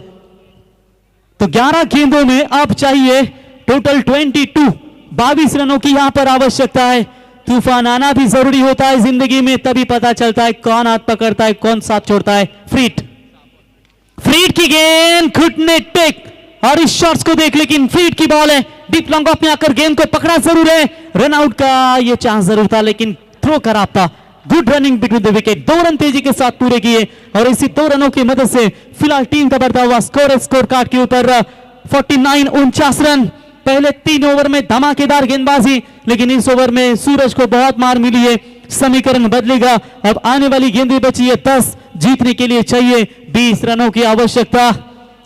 तो 11 गेंदों में अब चाहिए टोटल 22, 22 रनों की यहां पर आवश्यकता है। तूफान आना भी जरूरी होता है जिंदगी में, तभी पता चलता है कौन हाथ पकड़ता है, कौन साथ छोड़ता है। फ्रीट, फ्रीट की गेंद, घुटने टेक, और इस शॉट्स को देख, लेकिन फ्रीट की बॉल है, डीप लॉन्ग ऑफ में आकर गेंद को पकड़ा जरूर है, रन आउट का ये चांस जरूर था, लेकिन थ्रो खराब था। Good running between the wicket, 2 run तेजी के साथ पूरे किए, और इसी 2 रनों की मदद से फिलहाल टीम का बढ़ता हुआ स्कोर है स्कोर कार्ड के ऊपर 49, 49 रन। पहले 3 ओवर में धमाकेदार गेंदबाजी, लेकिन इस ओवर में सूरज को बहुत मार मिली है। समीकरण बदलेगा, अब आने वाली गेंदें बची है 10, जीतने के लिए चाहिए 20 रनों की आवश्यकता।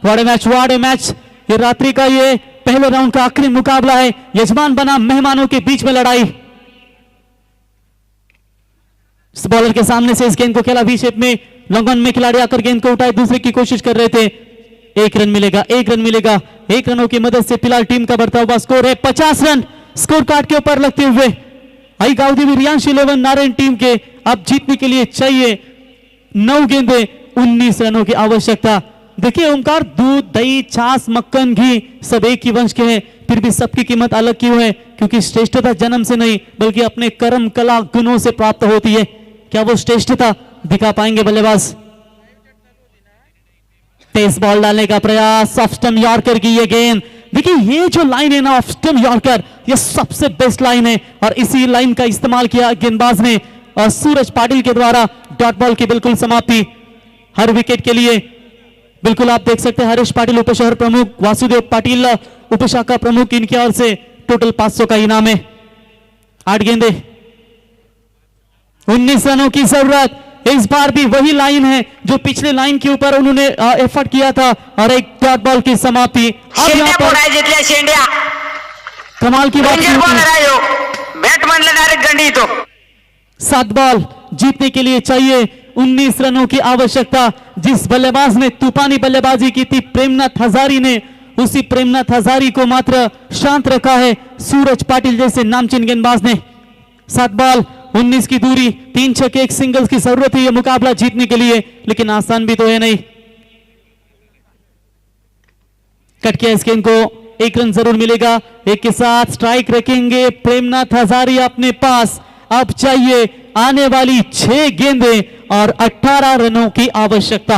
वाड़े मैच, वाड़े मैच, ये रात्रि का ये पहले राउंड का आखिरी मुकाबला है, यजमान बना मेहमानों के बीच में लड़ाई। बॉलर के सामने से इस गेंद को खेला वी शेप में, लॉन्ग ऑन में खिलाड़ी आकर गेंद को उठाए, दूसरे की कोशिश कर रहे थे। 1 रन मिलेगा, 1 रन मिलेगा, 1 रनों की मदद से फिलहाल टीम का बढ़ता हुआ स्कोर है 50 रन। स्कोर कार्ड के ऊपर लगते हुए आई गाउदेवी रियांश 11 नारायण टीम के अब जीतने के लिए चाहिए 9 गेंदे, 19 रनों की आवश्यकता। देखिए ओमकार, दूध, दही, छाछ, मक्खन, घी सब एक ही वंश के हैं, फिर भी सबकी कीमत अलग क्यों है? क्योंकि श्रेष्ठता जन्म से नहीं बल्कि अपने कर्म, कला, गुणों से प्राप्त होती है। क्या वो श्रेष्ठता दिखा पाएंगे बल्लेबाज? तेज बॉल डालने का प्रयास, ऑफ स्टंप यॉर्कर की ये गेंद, देखिए ये जो लाइन है ना ऑफ स्टंप यॉर्कर, ये सबसे बेस्ट लाइन है और इसी लाइन का इस्तेमाल किया गेंदबाज ने और सूरज पाटिल के द्वारा डॉट बॉल की बिल्कुल समाप्ति हर विकेट के लिए। बिल्कुल आप देख सकते हैं हरीश पाटिल उपशहर प्रमुख, वासुदेव पाटिल उपशाखा प्रमुख, इनकी ओर से टोटल 500 का इनाम है। 8 गेंदे 19 रनों की जरूरत। इस बार भी वही लाइन है जो पिछले लाइन के ऊपर उन्होंने एफर्ट किया था और एक डॉट बॉल की समाप्ति। अब यहाँ पर शेंड्या कमाल की बात बॅट म्हणलं डायरेक्ट गंडी तो 7 बॉल जीतने के लिए चाहिए 19 रनों की आवश्यकता। जिस बल्लेबाज ने तूफानी बल्लेबाजी की थी प्रेमनाथ हजारी ने, उसी प्रेमनाथ हजारी को मात्र शांत रखा है सूरज पाटिल जैसे नामचीन गेंदबाज ने। 7 बॉल 19 की दूरी, 3 छक्के 1 सिंगल्स की जरूरत है यह मुकाबला जीतने के लिए, लेकिन आसान भी तो है नहीं। कट किया इस गेंद को, 1 रन जरूर मिलेगा। एक के साथ स्ट्राइक रखेंगे प्रेमनाथ हजारी अपने पास। अब चाहिए आने वाली 6 गेंदें और 18 रनों की आवश्यकता।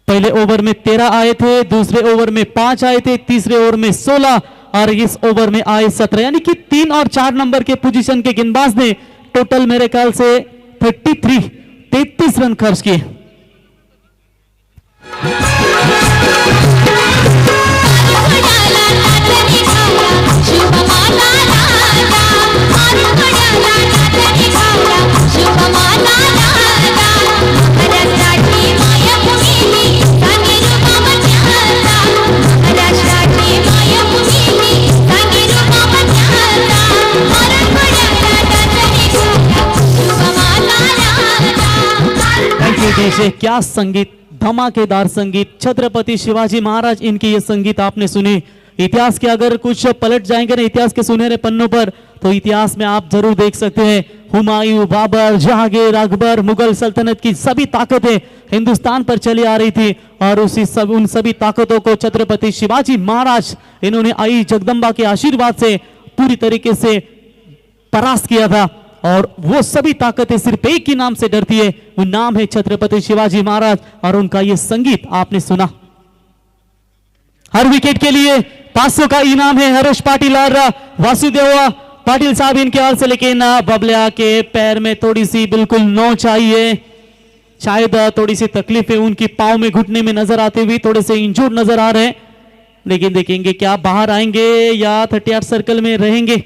पहले ओवर में 13 आए थे, दूसरे ओवर में 5 आए थे, तीसरे ओवर में 16 और इस ओवर में आए 17, यानी कि 3 और 4 नंबर के पोजीशन के गेंदबाज ने टोटल मेरे ख्याल से 33 रन खर्च किए। डीजे क्या संगीत, धमाकेदार संगीत, छत्रपति शिवाजी महाराज इनकी ये संगीत आपने सुनी। इतिहास के अगर कुछ पलट जाएंगे ना इतिहास के सुनहरे पन्नों पर, तो इतिहास में आप जरूर देख सकते हैं हुमायूं, बाबर, जहांगीर, अकबर, मुगल सल्तनत की सभी ताकतें हिंदुस्तान पर चली आ रही थी और उन सभी ताकतों को छत्रपति शिवाजी महाराज इन्होंने आई जगदम्बा के आशीर्वाद से पूरी तरीके से परास्त किया था और वो सभी ताकतें सिर्फ एक ही नाम से डरती है, वो नाम है छत्रपति शिवाजी महाराज और उनका ये संगीत आपने सुना। हर विकेट के लिए 500 का इनाम है हरीश पाटिल और वासुदेव पाटिल साहब इनके ओर से, लेकिन बबलिया के पैर में थोड़ी सी बिल्कुल नोच आई है, शायद थोड़ी सी तकलीफ है उनकी, पांव में घुटने में नजर आते हुए थोड़े से इंजूर्ड नजर आ रहे हैं, लेकिन देखेंगे क्या बाहर आएंगे या 38 सर्कल में रहेंगे।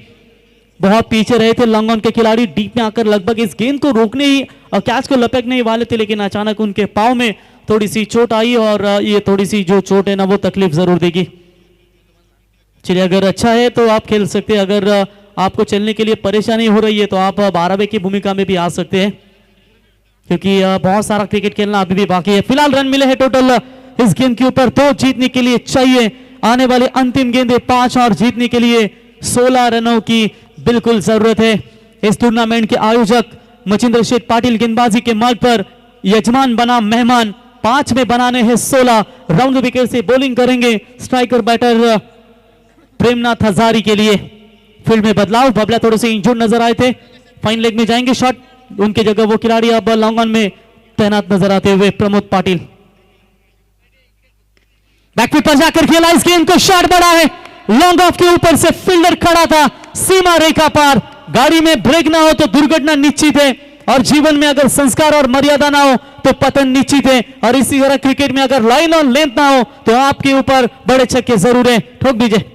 बहुत पीछे रहे थे लॉन्ग ऑन के खिलाड़ी, डीप में आकर लगभग इस गेंद को रोकने ही और कैच को लपकने ही वाले थे, लेकिन अचानक उनके पांव में थोड़ी सी चोट आई और ये थोड़ी सी जो चोट है ना वो तकलीफ जरूर देगी। चलिए अगर अच्छा है तो आप खेल सकते हैं, अगर आपको चलने के लिए परेशानी हो रही है तो आप 12वें की भूमिका में भी आ सकते हैं, क्योंकि बहुत सारा क्रिकेट खेलना अभी भी बाकी है। फिलहाल रन मिले हैं टोटल इस गेंद के ऊपर 2 जीतने के लिए चाहिए आने वाले अंतिम गेंदे 5 और जीतने के लिए 16 रनों की बिल्कुल जरूरत है। इस टूर्नामेंट के आयोजक मचिंद्र शेठ पाटिल गेंदबाजी के मार्ग पर यजमान बना मेहमान, 5 में बनाने हैं 16। राउंड विकेट से बॉलिंग करेंगे स्ट्राइकर बैटर प्रेमनाथ हजारी के लिए। फील्ड में बदलाव, बबला थोड़े से इंजर्ड नजर आए थे, फाइन लेग में जाएंगे शॉट, उनकी जगह वो खिलाड़ी अब लॉन्ग ऑन में तैनात नजर आते हुए प्रमोद पाटिल। बैकफुट पर जाकर खेला इस गेंद को, शॉट बड़ा है, लॉन्ग ऑफ के ऊपर से फील्डर खड़ा था सीमा रेखा पार। गाड़ी में ब्रेक ना हो तो दुर्घटना निश्चित है और जीवन में अगर संस्कार और मर्यादा ना हो तो पतन निश्चित है, और इसी तरह क्रिकेट में अगर लाइन ऑन लेंथ ना हो तो आपके ऊपर बड़े छक्के जरूर है। ठोक दीजिए।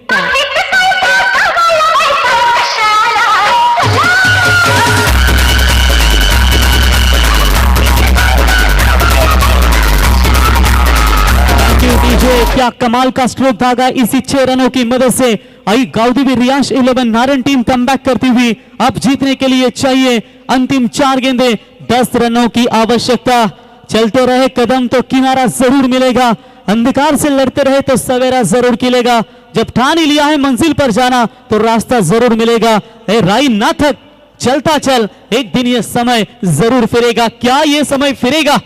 क्या कमाल का स्ट्रोक धागा, इसी 6 रनों की मदद से आई गाउदी रियांश 11 नारन टीम कमबैक करती हुई अब जीतने के लिए चाहिए अंतिम 4 गेंदे, 10 रनों की आवश्यकता। चलते रहे कदम तो किनारा जरूर मिलेगा, अंधकार से लड़ते रहे तो सवेरा जरूर खिलेगा। जब ठान ही लिया है मंजिल पर जाना तो रास्ता जरूर मिलेगा। ए राई ना थक, चलता चल, एक दिन ये समय जरूर फिरेगा। क्या ये समय फिरेगा?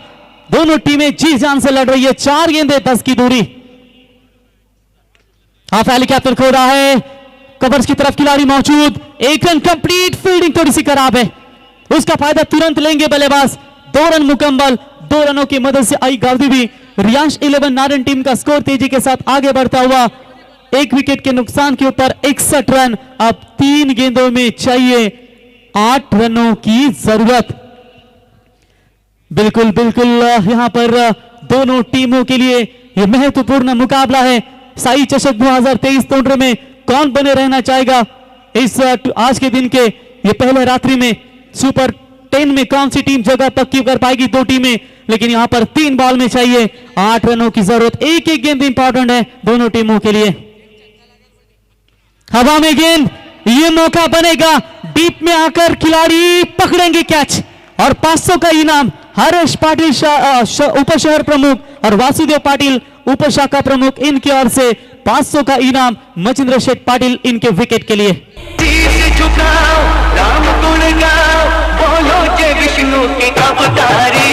दोनों टीमें जी जान से लड़ रही है। 4 गेंदे 10 की दूरी। हाफ हेलीकॉप्टर खो रहा है, कवर्स की तरफ खिलाड़ी मौजूद, 1 रन कंप्लीट, फील्डिंग थोड़ी सी खराब है, उसका फायदा तुरंत लेंगे बल्लेबाज। 2 रन मुकम्मल, 2 रनों की मदद से आई गावदी भी। रियांश 11 नारन टीम का स्कोर तेजी के साथ आगे बढ़ता हुआ 1 विकेट के नुकसान के ऊपर 61 रन। अब 3 गेंदों में चाहिए 8 रनों की जरूरत। बिल्कुल बिल्कुल यहां पर दोनों टीमों के लिए यह महत्वपूर्ण मुकाबला है। साई चषक 2023 टूर्नामेंट में कौन बने रहना चाहेगा इस आज के दिन के ये पहले रात्रि में सुपर 10 में कौन सी टीम जगह पक्की कर पाएगी? 2 टीमें, लेकिन यहां पर 3 बॉल में चाहिए 8 रनों की जरूरत। एक एक गेंद इंपॉर्टेंट है दोनों टीमों के लिए। हवा में गेंद, ये मौका बनेगा, डीप में आकर खिलाड़ी पकड़ेंगे कैच और 500 का इनाम। हरेश पाटिल उप शहर प्रमुख और वासुदेव पाटिल उप शाखा प्रमुख इनकी ओर से 500 का इनाम मचिंद्र शेठ पाटिल इनके विकेट के लिए। शीश झुकाओ, राम गुण गाओ, बोलो जय विष्णु के अवतारी।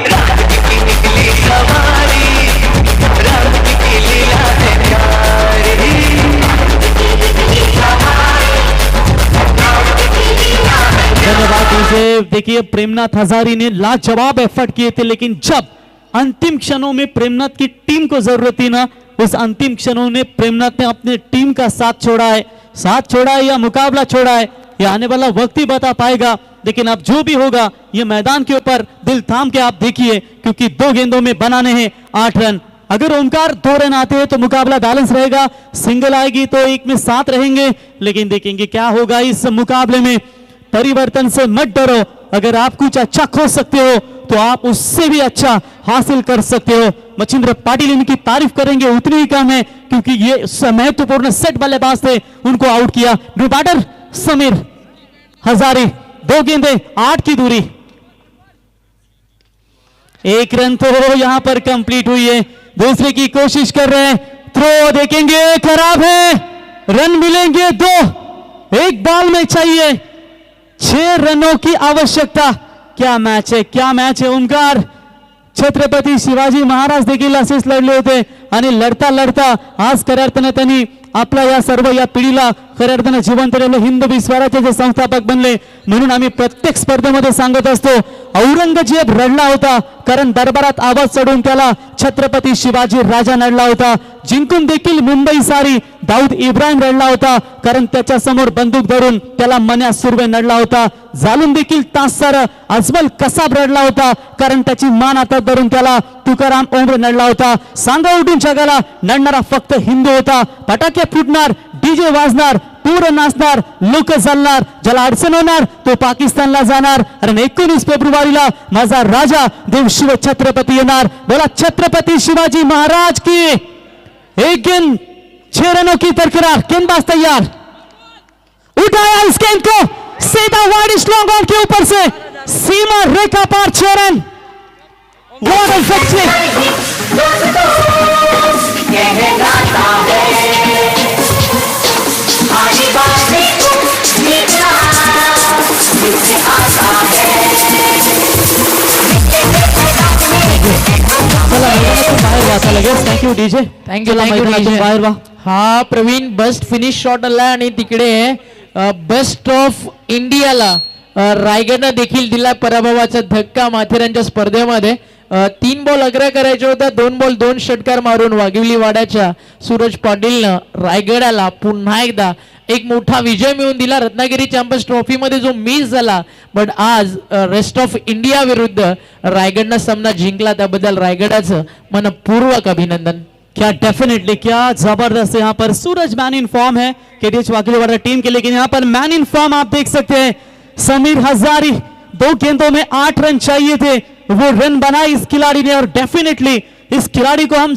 राम जी की निकली सवारी, राम जी की लीला है प्यारी। धन्यवाद तुझे। देखिए प्रेमनाथ हजारी ने लाजवाब एफर्ट किए थे, लेकिन जब अंतिम क्षणों में प्रेमनाथ की टीम को जरूरत थी ना, उस अंतिम क्षणों में प्रेमनाथ ने अपने टीम का साथ छोड़ा है या मुकाबला छोड़ा है, यह आने वाला वक्त ही बता पाएगा। लेकिन अब जो भी होगा ये मैदान के ऊपर दिल थाम के आप देखिए, क्योंकि 2 गेंदों में बनाने हैं 8 रन। अगर ओमकार 2 रन आते हैं तो मुकाबला बैलेंस रहेगा, सिंगल आएगी तो 1 में 7 रहेंगे। लेकिन देखेंगे क्या होगा इस मुकाबले में। परिवर्तन से मत डरो, अगर आप कुछ अच्छा खोज सकते हो तो आप उससे भी अच्छा हासिल कर सकते हो। मचिंद्र पाटिल इनकी तारीफ करेंगे उतनी ही कम है, क्योंकि ये महत्वपूर्ण सेट बल्लेबाज थे, उनको आउट किया। न्यू बैटर समीर हजारी, 2 गेंदें 8 की दूरी, 1 रन तो यहां पर कंप्लीट हुई है। दूसरे की कोशिश कर रहे हैं, थ्रो देखेंगे, खराब है, रन मिलेंगे 2। 1 बॉल में चाहिए 6 रनों की आवश्यकता। क्या मैच है ओमकार। छत्रपती शिवाजी महाराज देखील असेच लढले होते आणि लढता लढता आज खऱ्या अर्थाने त्यांनी आपल्या या सर्व या पिढीला खऱ्या अर्थाने जिवंत राहिलं, हिंदवी स्वराज्याचे संस्थापक बनले। म्हणून आम्ही प्रत्येक स्पर्धेमध्ये सांगत असतो, औरंगजेब रडला होता कारण दरबारात आवाज चढून त्याला छत्रपती शिवाजी राजा नडला होता। जिंकून देखील मुंबई सारी दाऊद इब्राहिम रडला होता कारण त्याच्या समोर बंदूक धरून त्याला मन्या सुर्वे नडला होता। जालून देखील तासार अजमल कसाब रडला होता कारण त्याची मान हातात धरून त्याला तुकाराम ओंबरे नडला होता। सांगा उठून जगाला नडणारा फक्त हिंदू होता। फटाके फुटणार, डीजे वाजणार, पूर नाचणार, लोक चालणार, ज्याला अडचण होणार तो पाकिस्तानला जाणार। आणि 19 फेब्रुवारीला माझा राजा देव शिव छत्रपती येणार। बोला छत्रपती शिवाजी महाराज की। 1 गेंद 6 रनों की दरकिनार, गेंदबाज तैयार, उठाया इस गेंद को सीधा वाइड स्लॉन्ग ऑन के ऊपर से सीमा रेखा पार 6 run. What a victory! Thank you DJ, thank you बाहेर वा। हा प्रवीण बेस्ट फिनिश शॉट आला आणि तिकडे बेस्ट ऑफ इंडियाला रायगडनं देखील दिला पराभवाचा धक्का माथेरानच्या स्पर्धेमध्ये। 3 बॉल अग्र करायचे होता, 2 बॉल 2 षटकार मारून वाघिवली वाड्याच्या सूरज पाटीलनं रायगडाला पुन्हा एकदा एक मोठा विजय मिळवून दिला। रत्नागिरी चॅम्पियन्स ट्रॉफी मध्ये जो मिस झाला, बट आज रेस्ट ऑफ इंडिया विरुद्ध रायगडनं सामना जिंकला, त्याबद्दल रायगडाचं मनपूर्वक अभिनंदन। क्या डेफिनेटली, क्या जबरदस्त। यहाँ पर सूरज मैन इन फॉर्म है केडीएच वाघिलवाड़ा टीम के, लेकिन यहाँ पर मैन इन फॉर्म आप देख सकते हैं समीर हजारी। 2 गेंदों में 8 रन चाहिए थे, वो रन बनाए इस खिलाड़ी ने। और डेफिनेटली इस खिलाड़ी को हम